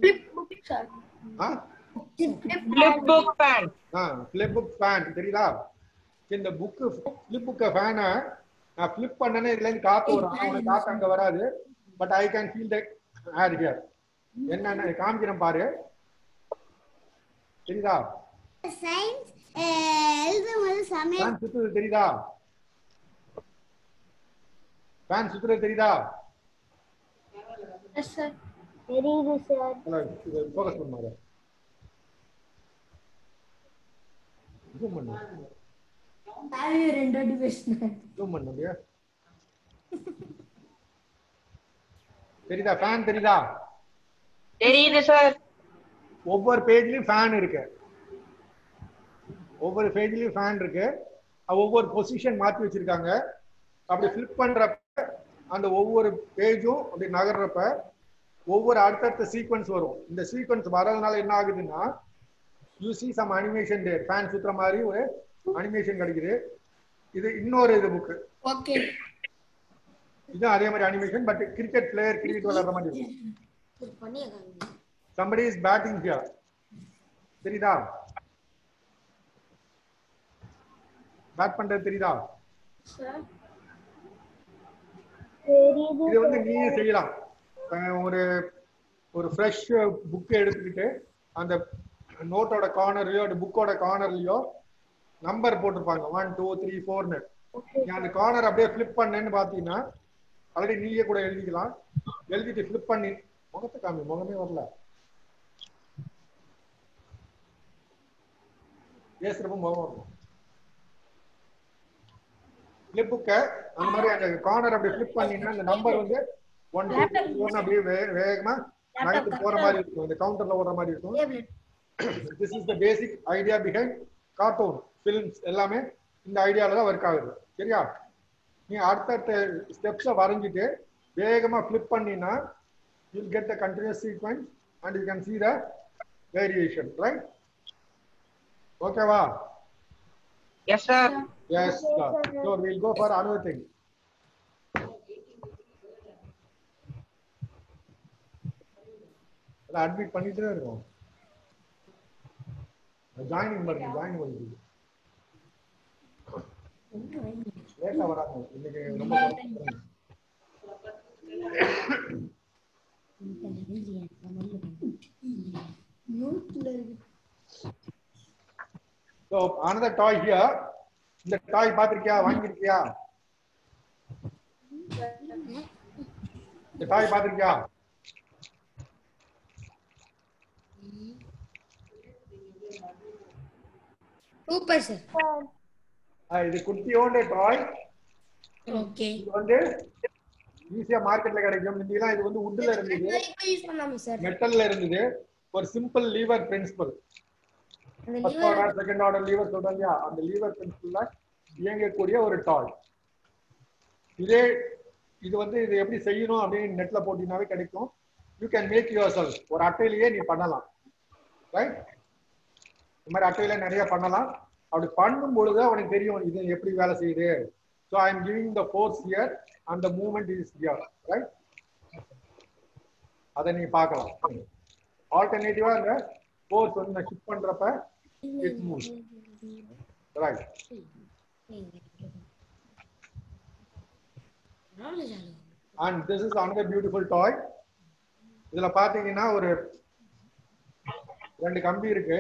flip book sir. Flip book fan. flip book fan தெரியுதா? இந்த புக் flip book fan நான் flip பண்ணனே இதுல இருந்து காத்து வரும். ஆனா உனக்கு காத்து அங்க வராது. But I can feel the air here. என்னன்னா காமிக்கிறேன் பாரு. தெரியுதா? சயின்ஸ் எழுதும்போது சமயம் ஃபேன் சுத்துறது தெரியுதா? ஃபேன் சுத்துறது தெரியுதா? Yes sir. தெரியுது சார். ஃபோக்கஸ் பண்ணுங்க. ஜூம் பண்ணு. தாயே 2 அடி பேசுனேன். ஜூம் பண்ணுங்க. தெரியுதா? ஃபேன் தெரியுதா? தெரியுது சார். ஒவ்வொரு பேஜ்லயும் ஃபேன் இருக்கு. ஒவ்வொரு பேஜ்லயும் ஃபேன் இருக்கு. ஒவ்வொரு பொசிஷன் மாத்தி வச்சிருக்காங்க. அப்படி ஃபிளிப் பண்றப்ப அந்த ஒவ்வொரு பேஜும் அப்படி நகர்றப்ப ஒவ்வொரு அடுத்தடுத்த சீக்வன்ஸ் வரும். இந்த சீக்வன்ஸ் வரதுனால என்ன ஆகுதுன்னா you see some animation there. Fan சுத்துற மாதிரி ஒரு அனிமேஷன் கிடைக்குது. இது இன்னொரு இது புக். ஓகே. இது அதே மாதிரி animation. But cricket player cricket விளையாடுற மாதிரி இருக்கும். somebody is batting here. தெரியுதா? பேட் பண்றது தெரியுதா? தெரியுது. இது வந்து நீயே செய்யலாம். ஒரு ஃப்ரெஷ் புக் எடுத்துக்கிட்டு அந்த நோட்டோட கார்னர்லயோ அந்த புக்கோட கார்னர்லயோ நம்பர் போட்டிருப்பாங்க 1 2 3 4ன்னு. நீ அந்த கார்னர் அப்படியே ஃபிளிப் பண்ணேன்னு பாத்தீங்கன்னா ஆல்ரெடி நீயே கூட எழுதிக்கலாம். எழுதிட்டு ஃபிளிப் பண்ணி முகத்தை காமி. முகமே வரல. பேசுறப்ப முகம் வரணும். ஃபிளிப் புக்க அந்த மாதிரி அந்த கார்னர் அப்படியே ஃபிளிப் பண்ணீங்கன்னா அந்த நம்பர் வந்து 1 2 3 4 அப்படியே வேகமா நகர்ந்து போற மாதிரி இருக்கும். இந்த கவுண்டர்ல ஓடுற மாதிரி இருக்கும். This is the basic idea behind cartoon films. எல்லாமே இந்த ஐடியால தான் வர்க் ஆகுது. சரியா? நீ அடுத்த ஸ்டெப்ஸை வரைஞ்சிட்டு வேகமா ஃபிளிப் பண்ணினா you'll get the continuous sequence and you can see the variation, right? Okay va? Yes sir. Yes sir. So we'll go for another thing. Admit பண்ணிட்டே இருக்கோம். ஜாயினிங் பண்ணுது லேட்டா வராங்க இன்னைக்கு ரொம்ப So another toy here. இந்த டாய் பாத்திருக்கியா, வாங்கிருக்கியா? இந்த டாய் பாத்திருக்கியா? Super sir. இது குட்டியோண்ட டாய். ஓகே. இது வந்து ஈஸியா மார்க்கெட்ல கிடைக்கும். முந்திலாம் இது வந்து வுட்ல இருந்தது, யூஸ் பண்ணாம சார். மெட்டல்ல இருந்தது. ஒரு simple lever principle, first order second order lever சொல்றாங்க, அந்த லீவர் பிரின்சிபல்ல இயங்கக்கூடிய ஒரு டாய். இது வந்து இது எப்படி செய்யணும் அப்படின்னு நெட்ல போட்டீங்கன்னாவே கிடைக்கும். You can make yourself. ஒரு அட்டையிலேயே நீ பண்ணலாம், ரைட்? இந்த மாதிரி அட்டையில நிறைய பண்ணலாம். அப்படி பண்ணும் பொழுது உனக்கு தெரியும் இது எப்படி வேலை செய்யுது. So I am giving the force here and the movement is here, right? அதை நீ பார்க்கலாம். ஆல்டர்னேட்டிவா இந்த ஃபோர்ஸ் வந்து நான் ஷிஃப்ட் பண்றப்ப it moves, right? And this is another beautiful toy. இதுல பாத்தீங்கன்னா ஒரு 2 கம்பி இருக்கு,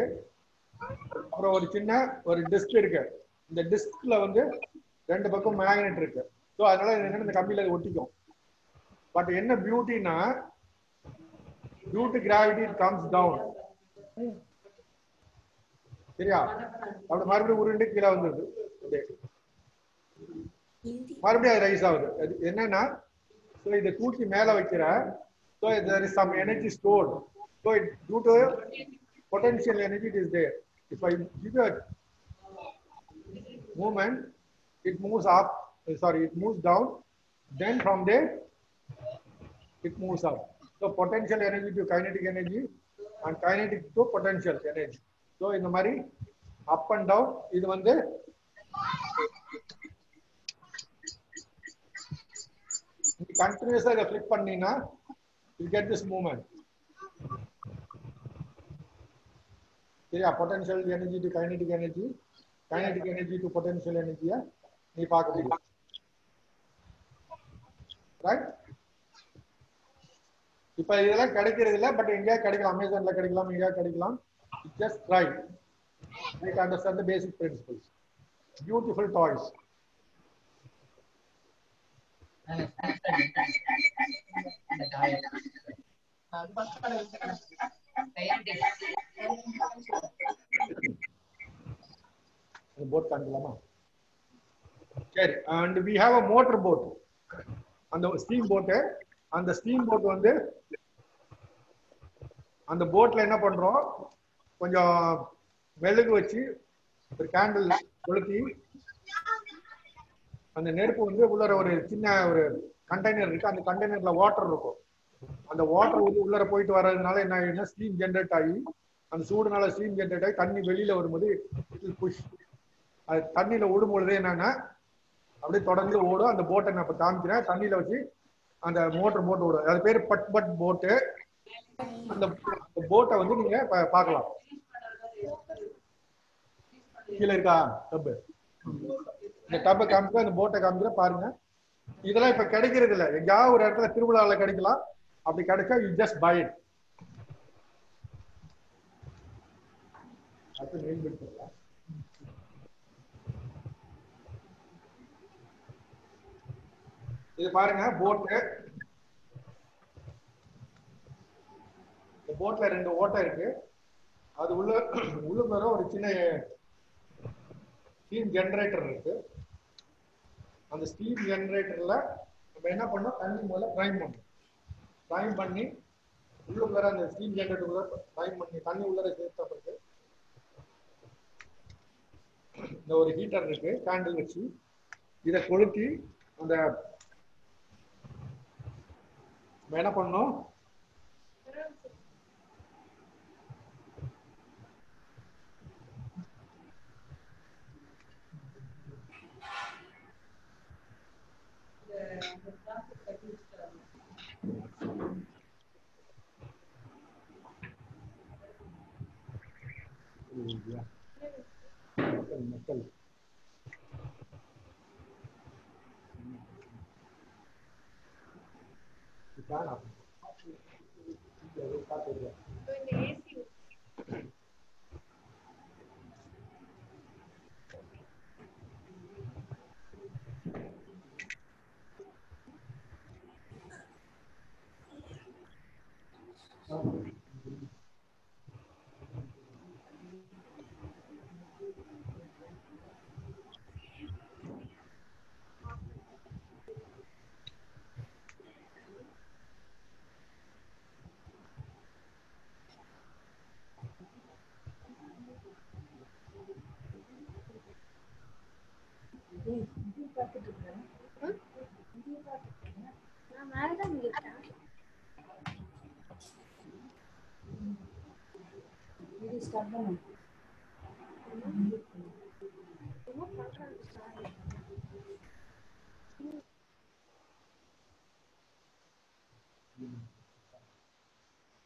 அப்புறம் ஒரு சின்ன ஒரு டிஸ்க் இருக்கு. இந்த டிஸ்க்ல வந்து 2 பக்கம் மேக்னெட் இருக்கு. ஸோ அதனால இந்த கம்பியில ஒட்டிக்கும். பட் என்ன பியூட்டினா, due to gravity it comes down. சரியா? அப்படி மறுபடியும் உருண்டு கீழே வந்துருது, மறுபடியும் அது ரைஸ் ஆகுது. அது என்னன்னா, ஸோ இதை தூக்கி மேல வைக்கிற, so there is some energy stored. So it due to potential energy it is there. If I give a movement, it moves up, it moves down, then from there it moves up. So potential energy to kinetic energy and kinetic to potential energy. So இந்த மாதிரி up and down. இது வந்து continuously இதை flip பண்ணீங்கன்னா you get this movement. சரியா? potential energy to kinetic energy, kinetic energy to potential energy நீ பார்க்க முடியும், ரைட்? இப்ப இதெல்லாம் கிடைக்கிறது இல்ல, பட் எங்கேயா கிடைக்கலாம், அமேசான்ல கிடைக்கலாம், எங்கேயா கிடைக்கலாம். just try, you can understand the basic principles. Beautiful toys. boat காண்கலாமா? சரி. and we have a motor boat. அந்த ஸ்டீம் போட், அந்த ஸ்டீம் போட் வந்து அந்த போட்ல என்ன பண்றோம், கொஞ்சம் மெழுகு வச்சு ஒரு கேண்டில் கொளுத்தி அந்த நெருப்பு வந்து உள்ளர ஒரு சின்ன ஒரு கண்டெய்னர் இருக்கு, அந்த கண்டெய்னர்ல வாட்டர் இருக்கும். அந்த வாட்டர் வந்து உள்ளர போயிட்டு வர்றதுனால என்ன ஆகுதுன்னா ஸ்டீம் ஜென்ரேட் ஆகி, அந்த சூடுனால ஸ்டீம் ஜென்ரேட் ஆகி தண்ணி வெளியில வரும்போது புஷ், அது தண்ணியில ஓடும் பொழுது என்னன்னா அப்படியே தொடர்ந்து ஓடும். அந்த போட்டை நான் இப்ப காமிக்கிறேன். தண்ணியில வச்சு அந்த மோட்டர் போட்டு ஓடும். அது பேரு பட் போட்டு. அந்த போட்டை வந்து நீங்க பார்க்கலாம். கீழே இருக்கா டப்பு? இந்த டப்பை காமிக்கிற, அந்த போட்டை காமிக்கிற, பாருங்க. இதெல்லாம் இப்ப கிடைக்கிறது இல்லை. எங்கேயாவது ஒரு இடத்துல திருவிழாவில் கிடைக்கலாம். அப்படி கிடைச்சா யூ ஜஸ்ட் பை இட். இது பாருங்க போட்டு. இந்த போட்ல 2 ஓட்டை இருக்கு. அது உள்ள ஒரு சின்ன ஸ்டீம் ஜெனரேட்டர் இருக்கு. அந்த ஸ்டீம் ஜெனரேட்டர்ல நம்ம என்ன பண்ணோம், தண்ணி முதல்ல ப்ரைம் பண்ணணும். ப்ரைம் பண்ணி உள்ள அந்த ஸ்டீம் ஜெனரேட்டர் ப்ரைம் பண்ணி தண்ணி உள்ளர சேர்த்த பிறகு இந்த ஒரு ஹீட்டர் இருக்கு, கேண்டில் வச்சு இதை கொளுத்தி அந்த என்ன பண்ணோம், You can off. Yeah, we'll start with that. So in the AC. நான் மேலதான் இருக்கேன். இது ஸ்டார்ட் பண்ணு. என்ன பண்றாங்க சார்?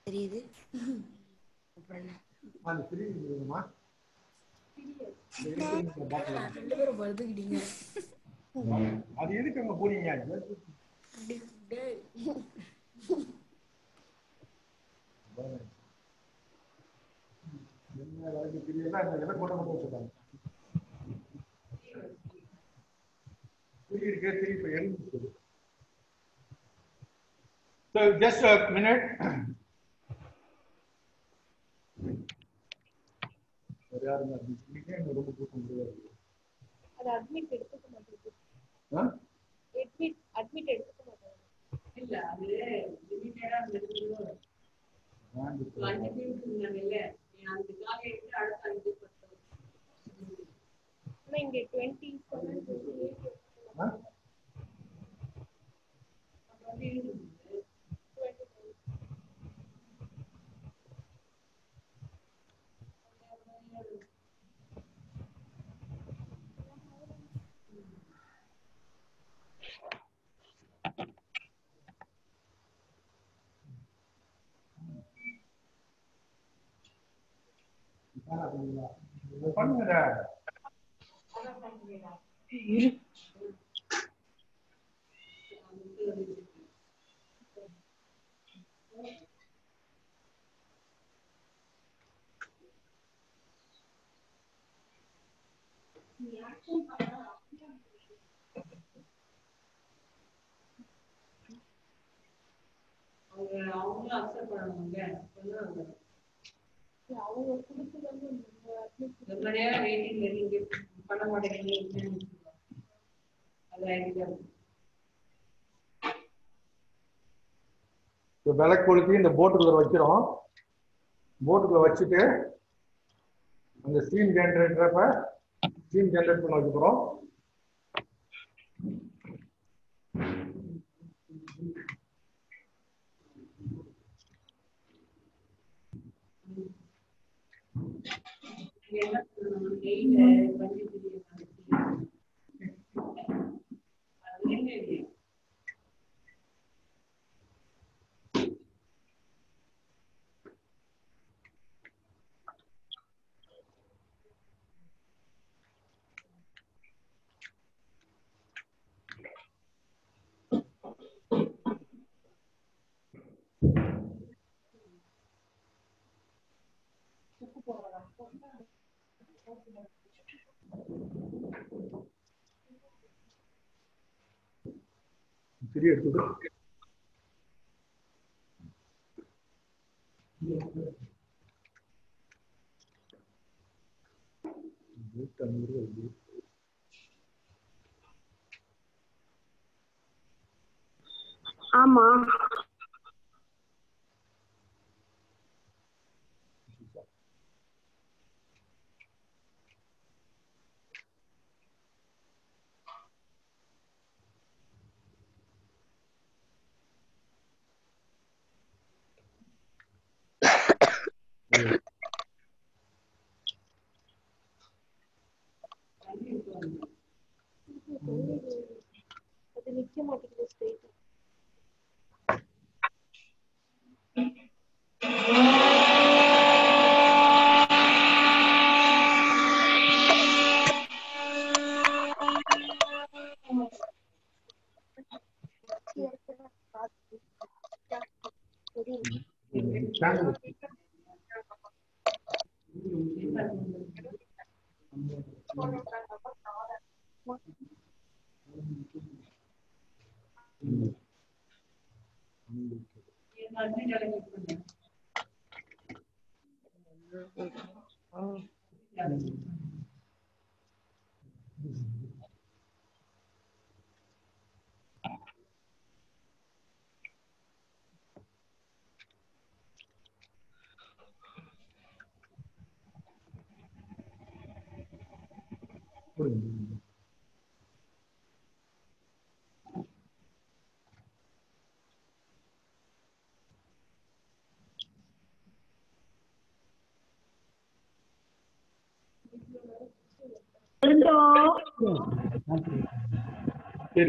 தெரியுது. அந்த சிரிப்பு இருக்குமா? ரெண்டு பேரும் படுத்துக்கிட்டீங்க. அது எதுக்கு அங்க போனீங்க? என்ன வேலைக்கு தெரியல, இந்த இதை போட மட்டும் வச்சுட்டாங்க. இருக்கு திருப்பி எழுந்து. So just a minute. ரொம்ப கூட்ட முடியாது. அது அட்மிட் எடுத்துக்க மாட்டேங்குது. அட்மிட் எடுத்துக்க மாட்டேங்குது. இல்ல அது லிமிட்டடா இருக்குதோ. வாங்கி தீர்க்குங்கல்ல. அதுக்காக எடுத்து அடுத்து அட்மிட் பண்ணுங்க. இங்க 27 28 பண்ணுங்க. அவங்க அக்செப்ட் பண்ணுவாங்க. அவங்க கொடுத்துதாங்க ரொம்ப நேரம் வெயிட்டிங்ல நீங்க பண்ண மாட்டேங்கிறீங்க. விளக்கு கொளுத்தி இந்த போட்டுக்குள்ள வைக்கிறோம். போட்டுக்குள்ள வச்சுட்டு அந்த ஸ்டீம் ஜெனரேட்டரப்ப ஸ்டீம் ஜெனரேட் பண்ண வைக்க போறோம். என்ன சரி எடுத்து ஆமா. அது நிக்க மாட்டேங்குது ஸ்ட்ரைட்டா. சரி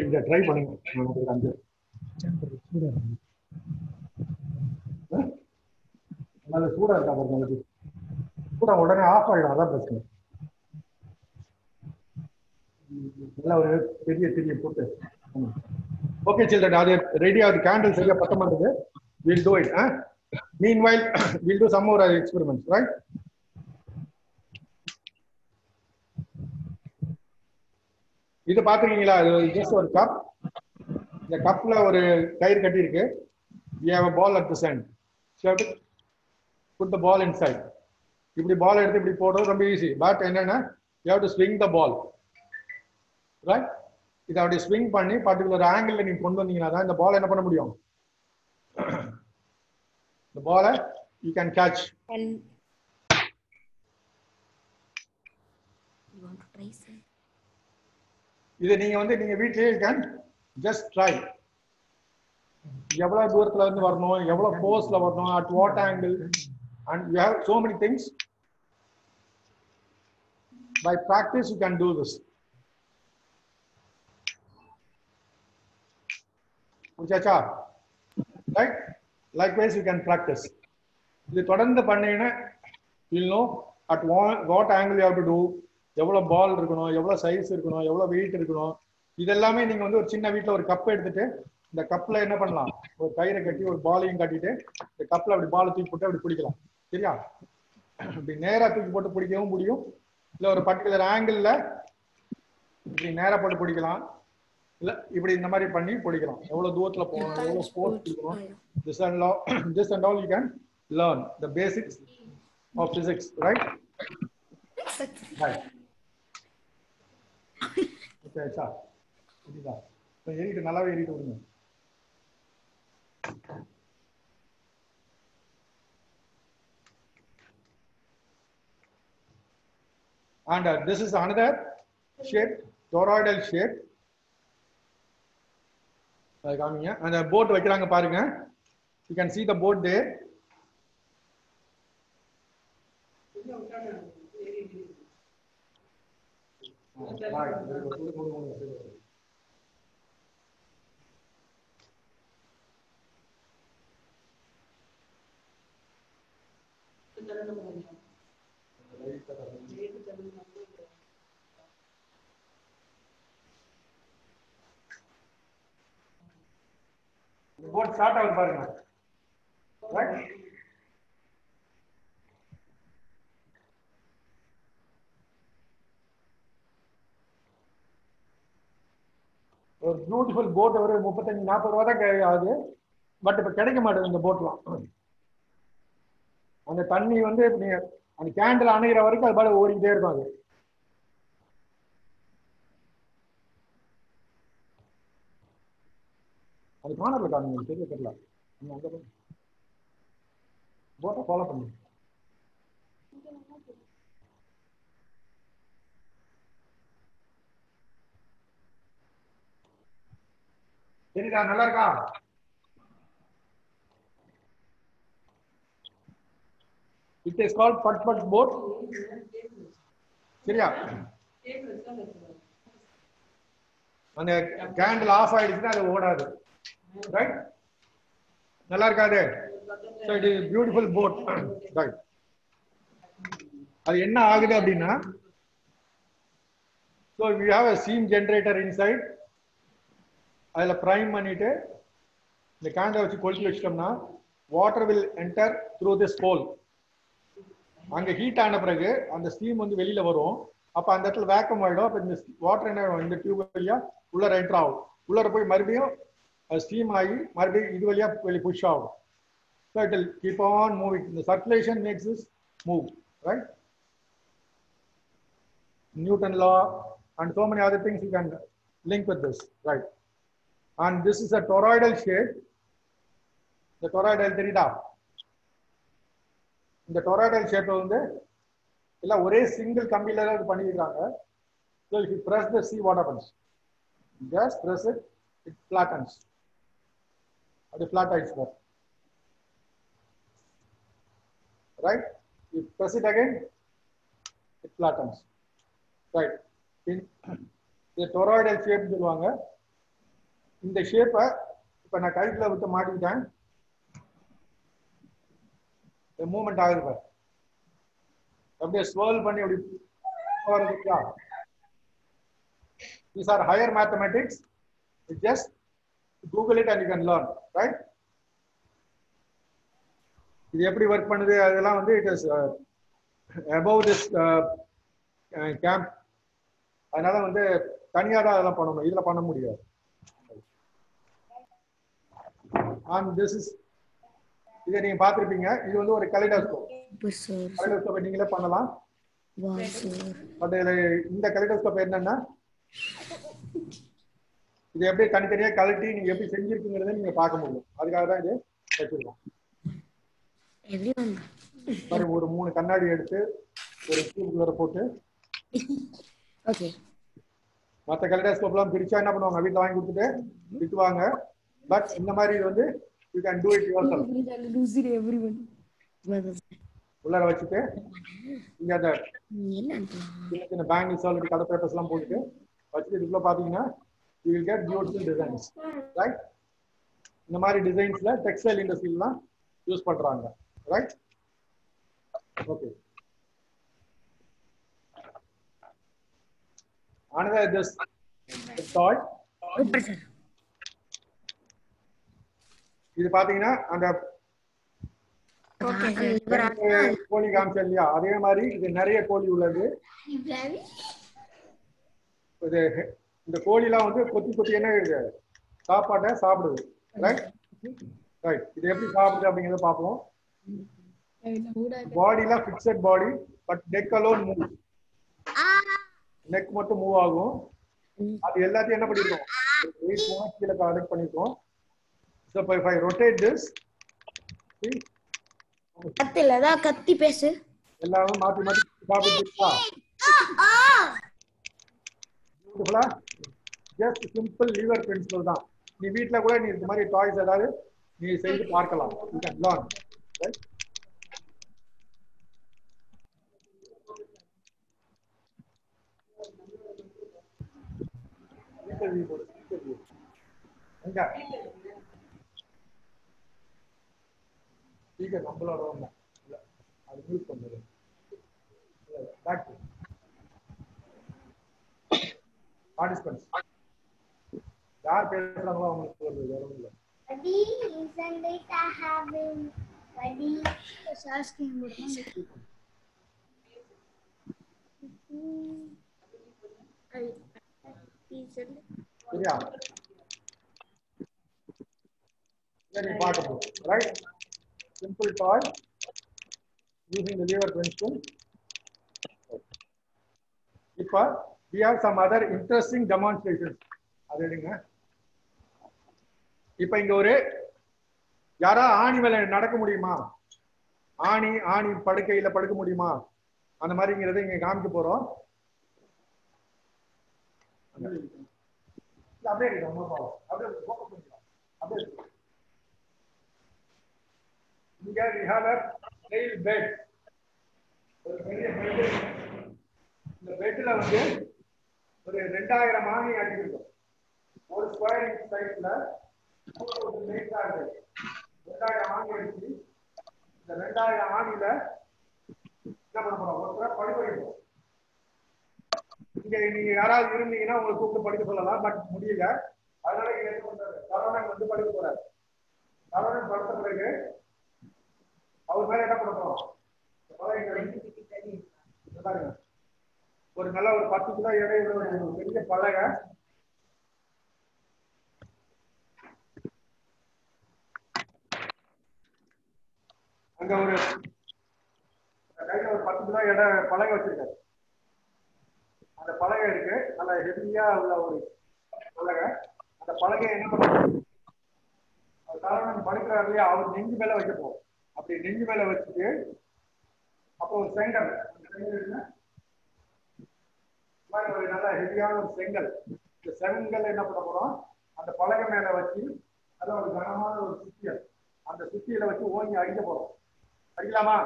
இதை ட்ரை பண்ணுங்க. நல்ல சூடா இருக்கா பாருங்க. சூடா உடனே ஆஃப் ஆயிடும், அதான் பிரச்சனை. நல்லா ஒரு பெரிய திரிய போட்டு. ஓகே சில்ட்ரன், அது ரெடி ஆகுது. கேண்டில் சரியா பத்த மாட்டேங்குது. We'll do it. Meanwhile, we'll do some more experiments, right? இது பாத்துருக்கீங்களா? ஜஸ்ட் ஒரு கப். இந்த கப்ல ஒரு கயிறு கட்டி இருக்கு. We have a ball at the center. So you have to put the ball inside. இப்படி பால் எடுத்து இப்படி போடுறது ரொம்ப ஈஸி. பட் என்னன்னா, you have to swing the ball, right? இதை அப்படி ஸ்விங் பண்ணி பர்டிகுலர் ஆங்கிள் நீங்க கொண்டு வந்தீங்கன்னா தான் இந்த பால் என்ன பண்ண முடியும். The ball you can catch. You want to try, sir? இதை நீங்க வீட்லயே you can just try. எவ்வளவு தூரத்துல இருந்து வரணும், எவ்வளவு ஃபோர்ஸ்ல வரணும், at what angle, and you have so many things. By practice you can do this. Muchacha, right? Likewise you can practice. இது தொடர்ந்து பண்ணீங்கன்னா you'll know at what angle you have to do, எவ்வளவு பால் இருக்கணும், எவ்வளவு சைஸ் இருக்கணும், எவ்வளவு wait இருக்கணும். இதெல்லாமே நீங்க ஒரு சின்ன வீட்டுல ஒரு கப் எடுத்துட்டு இந்த கப்ல என்ன பண்ணலாம், ஒரு கயிறை கட்டி ஒரு பாலையும் கட்டிட்டு இந்த கப்ல அப்படி பாலை தூக்கி போட்டு அப்படி பிடிக்கலாம். சரியா? இப்படி நேரா தூக்கி போட்டு பிடிக்கவும் முடியும், இல்ல ஒரு பர்டிகுலர் ஆங்கிள் இப்படி நேரா போட்டு பிடிக்கலாம், இல்ல இப்படி இந்த மாதிரி பண்ணி பிடிக்கலாம். எவ்வளவு தூரத்துல போகணும், எவ்வளவு ஃபோர்ஸ் இருக்கணும். This and all you can learn the basics of physics, right? Right. Okay, sir. இதுதா. இப்போ ஏறிட்டு நல்லாவே ஏறிட்டு வருங்க. And this is another shape, toroidal shape. காமிங்க. அந்த போட் வைக்கறாங்க பாருங்க. You can see the boat there. The boat start out பாருங்க. Right? ஒரு பியூட்டிஃபுல் போட் ஒரு 35-40 ரூபா தான் ஆகுது. பட் இப்ப கிடைக்க மாட்டேங்குது இந்த போட்லாம். அந்த தண்ணி நீங்க அந்த கேண்டில் அணைகிற வரைக்கும் அது பாட ஓடிக்கிட்டே இருக்கும். அது காணல காணுங்க, தெரிய தெரியல. போட்டை ஃபாலோ பண்ணுங்க. சரிடா, நல்லா இருக்கா? It is called putt-putt boat. சரியா? அந்த கேண்டில் ஆஃப் ஆயிடுச்சுன்னா அது ஓடாது. ரைட்? நல்லா இருக்காது? So it is a beautiful boat. Right. அது என்ன ஆகுது அப்படின்னா, so we have a steam generator inside. அதில் ப்ரைம் பண்ணிட்டு இந்த கேண்டை வச்சு கொளுத்தி வச்சிட்டோம்னா water will enter through this hole. அங்க ஹீட் ஆன பிறகு அந்த ஸ்டீம் வந்து வெளியில வரும். அப்ப அந்த இடத்துல வேக்கம் ஆயிடும். அப்ப இந்த வாட்டர் என்ன இந்த டியூப் வழியா உள்ள என்டர் ஆகும். உள்ள போய் மறுபடியும் ஸ்டீம் ஆகி மறுபடியும் இது வழியா வெளியே புஷ் ஆகும். So it will keep on moving. The circulation makes this move, right? Newton law and so many other things you can link with this, right? And this is a toroidal shape. The toroidal தெரியுதா? இந்த toroidal shape வந்து இல்ல ஒரே single கம்பியில தான் பண்ணிருக்காங்க. So if you press the see what happens? Just press it, it flattens. அது flat ஆயிடுச்சு பாரு. Right? You press it again, it flattens. Right? In the toroidal shape சொல்லுவாங்க. இந்த ஷேப்பை இப்ப நான் கைக்குள்ள விட்டு மாட்டிக்கிட்டேன். மூவ்மெண்ட் ஆகுது பாரு. அப்படியே ஸ்வர்ல் பண்ணி அப்படி வருதுங்களா? These are higher mathematics. You just Google it and you can learn, right? இது எப்படி ஒர்க் பண்ணுது அதெல்லாம் வந்து it is above this camp. அதனால வந்து தனியா தான் அதெல்லாம் பண்ணணும். இதுல பண்ண முடியாது. And this is இதை நீங்க பாத்திருப்பீங்க. இது வந்து ஒரு கலைடோஸ்கோப். கலைடோஸ்கோப் நீங்களே பண்ணலாம். பட் இந்த கலைடோஸ்கோப் என்னன்னா இது எப்படி தனித்தனியா கலட்டி நீங்க எப்படி செஞ்சிருக்கீங்கிறத நீங்க பார்க்க முடியும். அதுக்காக தான் இது வச்சிருக்கோம். ஒரு 3 கண்ணாடி எடுத்து ஒரு டியூப் வர போட்டு ஓகே. மற்ற கலைடோஸ்கோப்லாம் பிரிச்சா என்ன பண்ணுவாங்க? வீட்டில் வாங்கி கொடுத்துட்டு விட்டுவாங்க. பட் இந்த மாதிரி இது வந்து you can do it yourself. உள்ளார வச்சுட்டு இங்க அந்த சின்ன பேங்கிள்ஸ் ஆல்ரெடி கலர் பேப்பர்ஸ் எல்லாம் போட்டுட்டு வச்சுட்டு இதுக்குள்ள பாத்தீங்கன்னா you will get beautiful designs, right? இந்த மாதிரி டிசைன்ஸ்ல டெக்ஸ்டைல் இண்டஸ்ட்ரியிலாம் யூஸ் பண்றாங்க, right? Okay. Another this toy. இது பாத்தீங்கன்னா அந்த கோழி காமிச்சா இல்லையா, அதே மாதிரி இது நிறைய கோழி உள்ளது. இது இந்த கோழிலாம் வந்து கொத்தி கொத்தி என்ன இருக்கு சாப்பாட்டை சாப்பிடுது, ரைட்? ரைட். இது எப்படி சாப்பிடுது அப்படிங்கறத பார்ப்போம். பாடிலாம் fixed body, but neck alone move. Neck மட்டும் மூவ் ஆகும். அது எல்லாத்தையும் என்ன பண்ணிருக்கோம்? கீழே கனெக்ட் பண்ணிருக்கோம். So if I rotate this, see, கத்தி பேசு. எல்லாரும் மாத்தி மாத்தி சாப்பிடுறீங்களா? பியூட்டிஃபுல்லா ஜஸ்ட் சிம்பிள் லீவர் பிரின்சிபல் தான். நீ வீட்ல கூட நீ இந்த மாதிரி டாய்ஸ் ஏதாவது நீ செய்து பார்க்கலாம். You can learn, right? எங்க ஸ்பீக்கர் நம்மளோட ஒண்ணு இல்ல, அது மியூட் பண்ணுது. பேக் டு பார்ட்டிசிபென்ட்ஸ் யார் பேசுறாங்களோ அவங்களுக்கு வருது, வேற ஒண்ணும் இல்ல. Buddy, isn't it having buddy is asking சரியா? Then you பார்க்கணும், right? Simple toy using the lever principle. இப்போ we have some other interesting demonstrations. அது எடுங்க. இப்போ இங்க ஒரு யாரா ஆணி மேல நடக்க முடியுமா? ஆணி படுக்கையில படுக்க முடியுமா? அந்த மாதிரிங்கிறத இங்க காமிக்க போறோம். அப்படியே இருக்கோம், அப்படியே ஃபோக்கஸ் பண்ணிக்கலாம். அப்படியே இங்க we have a rail bed. ஒரு பெரிய பெட். இந்த பெட்ல வந்து ஒரு 2000 ஆணி அடிச்சிருக்கோம். ஒரு ஸ்கொயர் இன்ச் சைஸ்ல ஒரு லேட்டா இருக்கு. 2000 ஆணி அடிச்சு இந்த 2000 ஆணில என்ன பண்ண போறோம்? ஒரு படுக்க வைப்போம். இங்க நீங்க யாராவது இருந்தீங்கன்னா உங்களை கூப்பிட்டு படுக்க சொல்லலாம், பட் முடியல. அதனால இங்க என்ன பண்றாரு? சரவணன் வந்து படுக்க போறாரு. சரவணன் படுத்த பிறகு அவர் மேல என்ன பண்ண போறோம்? பாருங்க, ஒரு நல்ல ஒரு 10 கிலோ எடையுள்ள ஒரு பெரிய பலகை அங்க ஒரு கையில ஒரு 10 கிலோ எடை பலகை வச்சிருக்காரு. அந்த பலகை இருக்கு, நல்ல ஹெவியா உள்ள ஒரு பலகை. அந்த பலகையை என்ன பண்ணுவோம்? காரணம் படுக்கிறார் இல்லையா, அவர் நெஞ்சு மேல வைக்க போவோம். அப்படி நெஞ்சு மேல வச்சுட்டு அப்புறம் ஒரு செங்கல், ஒரு நல்ல ஹெவியான ஒரு செங்கல். இந்த செங்கல் என்ன பண்ண போறோம்? அந்த பலகை மேல வச்சு நல்ல ஒரு கனமான ஒரு சுத்தியல், அந்த சுத்தியில வச்சு ஓங்கி அடிக்க போறோம். அடிக்கலாமா?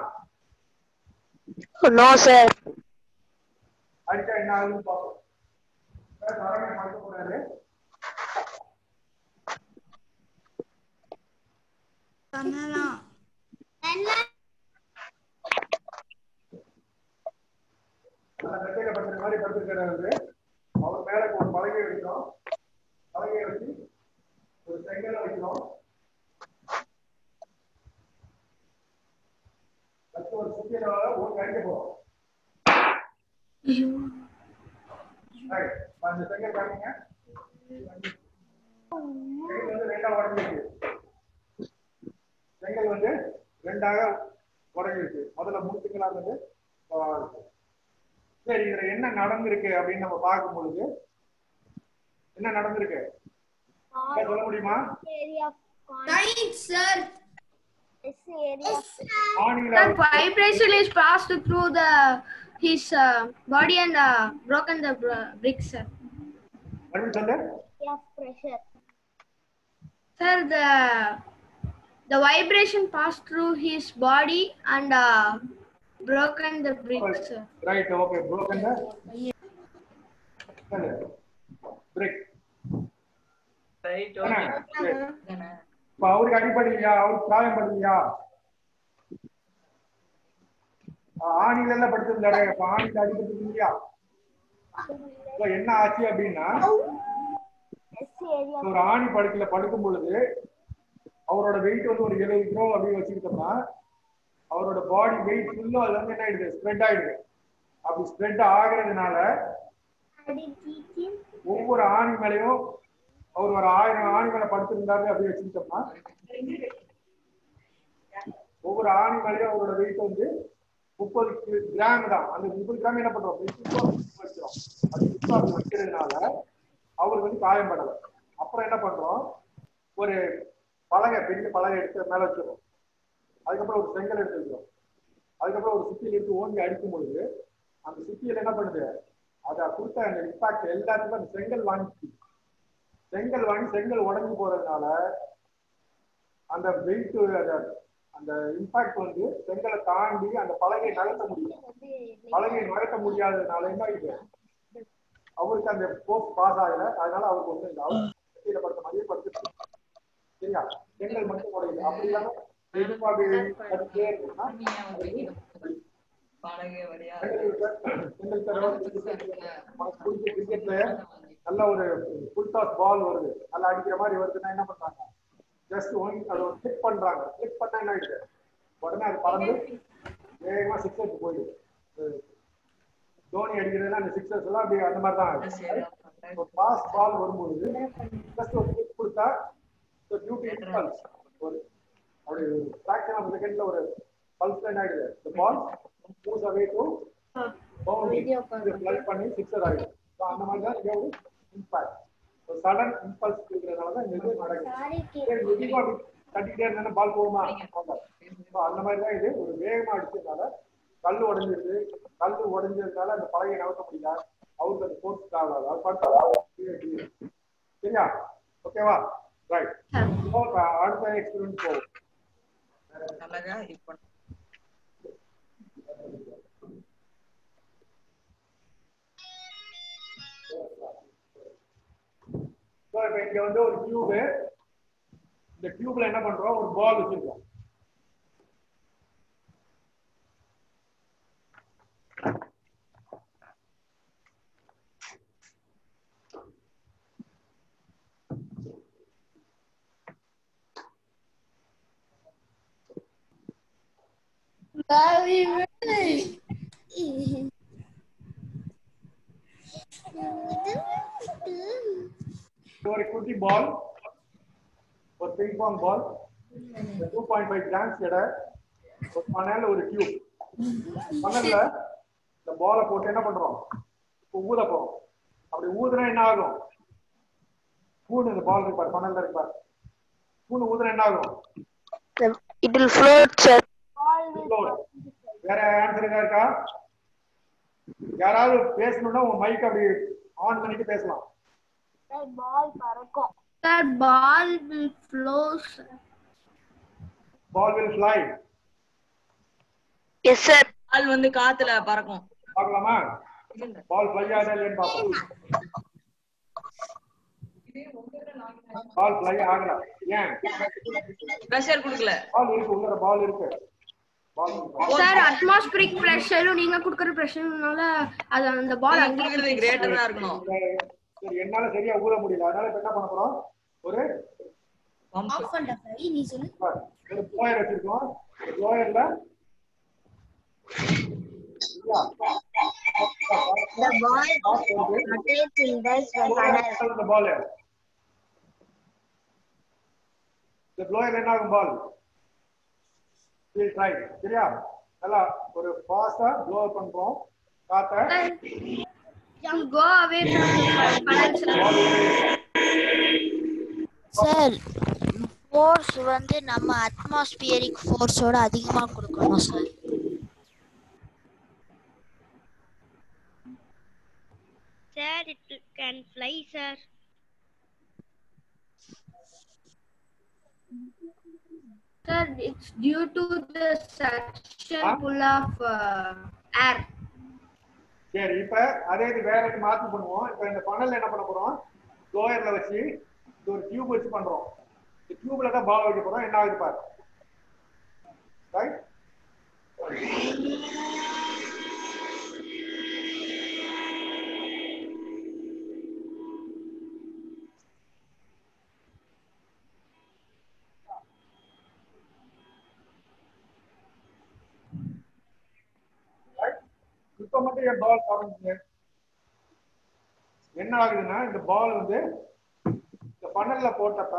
No, sir. அடிச்சா என்ன ஆகுதுன்னு பார்ப்போம். பலகை மறக்க கூடாது. கட்டையில படுத்துற மாதிரி படுத்துருக்காரு. அவர் மேல ஒரு பலகையை வைக்கிறோம். பலகையை வச்சு ஒரு செங்கலை வைக்கிறோம். வச்சு ஒரு சுத்தியில ஓங்கி அடிக்க போறோம். அந்த செங்கல் காமிங்க. செங்கல் வந்து ரெண்டா உடஞ்சிருக்கு. செங்கல் வந்து ரெண்டாக உடஞ்சிருக்கு. முதல்ல முடிச்சுங்களா இருந்தது. சரி, இதுல என்ன நடந்திருக்கு அப்படின்னு நம்ம பார்க்கும் பொழுது என்ன நடந்திருக்கு சொல்ல முடியுமா? The vibration is passed through his body and broken the bricks, sir. Sir, the vibration passed through his body and broken the bricks, sir. Right, okay, broken the brick. Right, okay. இப்ப அவருக்கு அடிபடலையா? அவருக்கு காயம் படலையா? ஆணில எல்லாம் படுத்திருந்தாரு. இப்ப ஆணில அடிபட்டு இல்லையா? என்ன ஆச்சு அப்படின்னா, ஒரு ஆணி படுக்கையில படுக்கும் பொழுது அவரோட வெயிட் வந்து ஒரு 70 கிலோ அப்படின்னு வச்சுக்கிட்டோம்னா அவரோட பாடி வெயிட் ஃபுல்லா அது வந்து என்ன ஆயிடுது? ஸ்ப்ரெட் ஆயிடுது. அப்படி ஸ்ப்ரெட் ஆகுறதுனால ஒவ்வொரு ஆணி மேலையும் அவர் ஒரு 1000 ஆணி மேல படுத்திருந்தாரு அப்படி வச்சுக்கிட்டோம்னா ஒவ்வொரு ஆணி மேலையும் அவரோட வெயிட் வந்து 30 கிராம் தான். அந்த 30 கிராம் என்ன பண்றோம்? வச்சிரும். அது வைக்கிறதுனால அவருக்கு வந்து காயம்படலை. அப்புறம் என்ன பண்றோம்? ஒரு பலகை, பெரிய பலகை எடுத்து மேல வச்சிடும். அதுக்கப்புறம் ஒரு செங்கல் எடுத்து வைக்கிறோம். அதுக்கப்புறம் ஒரு சுத்தியில் எடுத்து ஓங்கி அடிக்கும் பொழுது அந்த சுத்தியில் என்ன பண்ணுது? அதை கொடுத்த அந்த இம்பாக்ட் எல்லாத்துக்கும் அந்த செங்கல் வாங்கி செங்கல் உடஞ்சி போறதுனால அந்த வெயிட் அந்த இம்பாக்ட் வந்து செங்கலை தாண்டி அந்த பலகையை நகர்த்த முடியும். பலகையை நகர்த்த முடியாததுனால என்ன ஆகுது? அவருக்கு அந்த போஸ்ட் பாஸ் ஆகல. அதனால அவருக்கு வந்து இந்த அவர் படுத்த மாதிரியே படுத்து. சரியா? செங்கல் மட்டும் உடையுது. அப்படி இல்லாம நல்ல ஒரு ஃபுல் டாஸ் பால் வருது, நல்லா அடிக்கிற மாதிரி வருதுன்னா என்ன பண்றாங்க? ஜஸ்ட் அதை ஒரு கிளிக் பண்றாங்க. கிளிக் பண்ணா என்ன ஆயிடுது? உடனே அது பறந்து வேகமா சிக்ஸருக்கு போயிடுது. தோனி அடிக்கிறதுனா அந்த சிக்ஸர்ஸ் எல்லாம் அப்படி அந்த மாதிரி தான். ஒரு பாஸ் பால் வரும்பொழுது ஜஸ்ட் ஒரு கிளிக் கொடுத்தா டியூட்டி இம்பல்ஸ் ஒரு அப்படி ஃபிராக்ஷன் ஆஃப் செகண்ட்ல ஒரு பல்ஸ் என்ன ஆயிடுது? the ball moves away to boundary, ஃபிளட் பண்ணி சிக்ஸர் ஆயிடுது. ஸோ அந்த மாதிரி தான் இங்கே ஒரு இம்பாக்ட், ஒரு சடன் இம்பல்ஸ் கொடுக்கறதுனால தான் இந்த இது நடக்குது. மெதுவாக தட்டிக்கிட்டே இருந்தாலும் பால் போகுமா? ஸோ அந்த மாதிரி தான் இது ஒரு வேகமாக அடிச்சதுனால கல் உடஞ்சிருது. கல் உடஞ்சதுனால அந்த பலகையை நகர்த்த முடியல. அவருக்கு அந்த ஃபோர்ஸ் ஆகாது. அது பார்த்தா சரியா? ஓகேவா? ரைட். அடுத்த எக்ஸ்பெரிமெண்ட் போகும். இங்க வந்து ஒரு டியூப், இந்த டியூப்ல என்ன பண்றோம்? ஒரு பால் வச்சிருக்கோம். ஒரு குட்டி பால், ஒரு பிங் பாங் பால், 2.5 grams எடை, ஒரு மணல், ஒரு டியூப். மணல்ல இந்த பாலை போட்டு என்ன பண்றோம்? ஊத போறோம். அப்படி ஊதுனா என்ன ஆகும்? ஸ்பூன் இந்த பால் இருப்பார், மணல்ல இருப்பார். ஸ்பூன் ஊதுனா என்ன ஆகும்? It will float, sir. வேற ஆன்சர் இருக்கா? யாராவது பேசணும்னா உங்க மைக் அப்படி ஆன் பண்ணிட்டு பேசலாம். பால் பறக்கும். Sir, ball will flow. Sir. Ball will fly. Yes, sir. பால் வந்து காத்துல பறக்கும். பார்க்கலாமா? பால் fly ஆகுதா இல்லையான்னு பார்ப்போம். பால் fly ஆகல. ஏன்? பிரஷர் கொடுக்கல. பால் இருக்கு, உள்ள பால் இருக்கு. Sir, atmospheric pressure நீங்க கொடுக்கிற பிரஷர்னால அது அந்த பால் அங்கேயே கிரேட்டரா இருக்கணும். சரி, என்னால சரியா ஊத முடியல. அதனால இப்ப என்ன பண்ண போறோம்? ஒரு ஆஃப் பண்ண ஃப்ரை நீ சொல்லு. ஒரு ப்ளோயர் வச்சிருக்கோம். ப்ளோயர்ல The ball rotates in this manner. the ball. The blower என்ன ஆகும்? பால் we'll try. சரியா? நல்லா ஒரு ஃபாஸ்டா ப்ளோ பண்றோம். காத்த to go away from the funnel. Sir force வந்து நம்ம அட்மாஸ்பியரிக் ஃபோர்ஸோட அதிகமா கொடுக்கணும் sir. Sir, it can fly, sir. Sir, it's due to the suction pull of air. சரி, இப்ப அதே இது வேற மாத்தி பண்ணுவோம். இப்ப இந்த ஃபனல்ல என்ன பண்ண போறோம்? ப்ளோயர்ல வச்சு ஒரு டியூப் வச்சு பண்றோம். இந்த டியூப்ல தான் பால் வைக்க போறோம். என்ன ஆகுது பாரு. ரைட்? இப்ப மட்டும் என் பால் பறந்துச்சு. என்ன ஆகுதுன்னா இந்த பால் வந்து இந்த ஃபனல்ல போட்டப்ப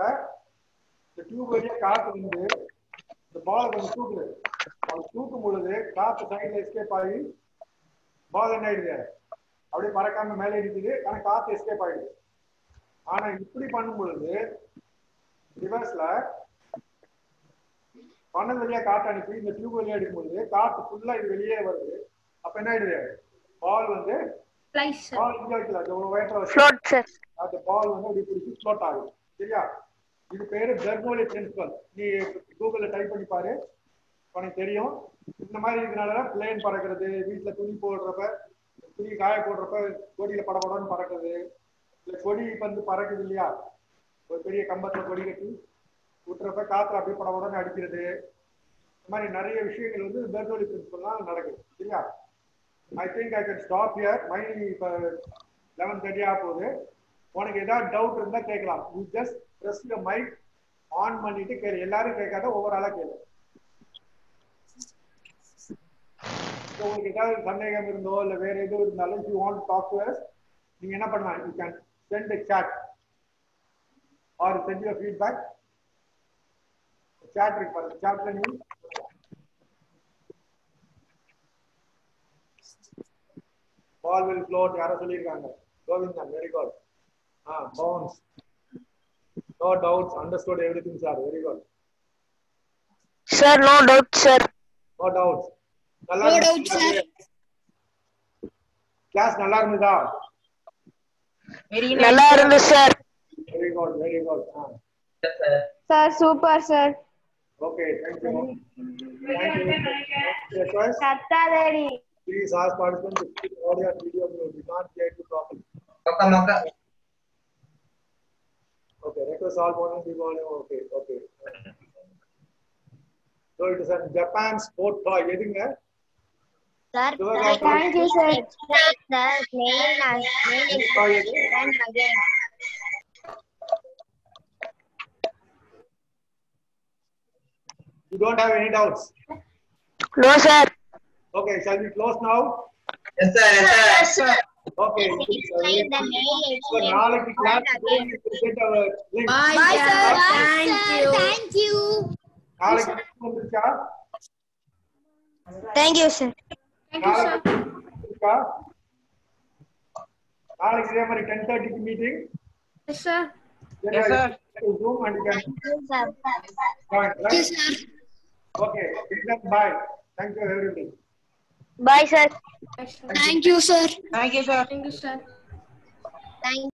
இந்த டியூப் வழியா காத்து வந்து இந்த பால் கொஞ்சம் தூக்குது. அது தூக்கும் பொழுது காத்து சைட்ல எஸ்கேப் ஆகி பால் என்ன ஆயிடுது? அப்படியே பறக்காம மேலே இருக்குது. ஆனா காத்து எஸ்கேப் ஆயிடுது. ஆனா இப்படி பண்ணும் பொழுது ரிவர்ஸ்ல ஃபனல் வழியா காத்து அனுப்பி இந்த டியூப் வழியா எடுக்கும்போது காத்து ஃபுல்லா இது வெளியே வருது. அப்ப என்ன ஆயிடுது? பால் வந்து பால் இங்க வைக்கல, அந்த உயரத்துல வச்சு அந்த பால் வந்து அப்படி பிடிச்சி ஃப்ளோட் ஆகுது. சரியா? இது பேரு பெர்னோலி பிரின்சிபல். நீ கூகுள்ல டைப் பண்ணி பாரு, உனக்கு தெரியும். இந்த மாதிரி இதனாலதான் பிளேன் பறக்கிறது, வீட்டுல துணி போடுறப்ப துணி காய போடுறப்ப கொடியில படப்படன்னு பறக்குது. இல்ல கொடி வந்து பறக்குது இல்லையா? ஒரு பெரிய கம்பத்துல கொடி கட்டி விட்டுறப்ப காத்துல அப்படியே படப்படன்னு அடிக்கிறது. இந்த மாதிரி நிறைய விஷயங்கள் வந்து பெர்னோலி பிரின்சிபல் தான் நடக்குது. சரியா? I think I can stop here. Mine இப்ப 11:30 ஆக போகுது. உனக்கு ஏதாவது டவுட் இருந்தா கேட்கலாம். You just press the mic on பண்ணிட்டு கேளு. எல்லாரும் கேட்காத, ஓவராலா கேளு. உங்களுக்கு ஏதாவது சந்தேகம் இருந்தோ இல்ல வேற எதுவும் இருந்தாலும் if you want to talk to us, நீங்க என்ன பண்ணலாம்? You can send a chat or send your feedback. Chat இருக்கு பாருங்க. chatல நீ ball will float. யாரோ சொல்லிருக்காங்க. Govindan, very good. Bounce. No doubts. Understood everything, sir. Very good. Sir, no doubt, sir. No doubts. No doubt, sir. Class நல்லா இருந்ததா? நல்லா இருந்து sir. Very good, very good. Sir, super, sir. Okay, thank you. Thank you. Request. Sattadari. Please ask participants to keep audio and video mute. We can't hear you properly. Okay, request all phones be volume. Okay, okay. So it is a Japan sport toy. எதுங்க? Sir, Thank you, sir. again. You don't have any doubts? No, sir. Okay, shall we close now? Yes, sir. Yes, sir. Okay. Explain the mail. So நாளைக்கு class get our link. Bye, sir. Thank you. நாளைக்கு வந்துச்சா? Thank you, sir. Thank you, sir. நாளைக்கு இதே மாதிரி 10:30 க்கு meeting. Yes, sir. Yes, sir. Zoom and you can join, right? Yes, sir. Okay. Bye. Thank you everybody. Bye, sir. Yes, sir. Thank you, sir. Thank you, sir. Thank you, sir. Thank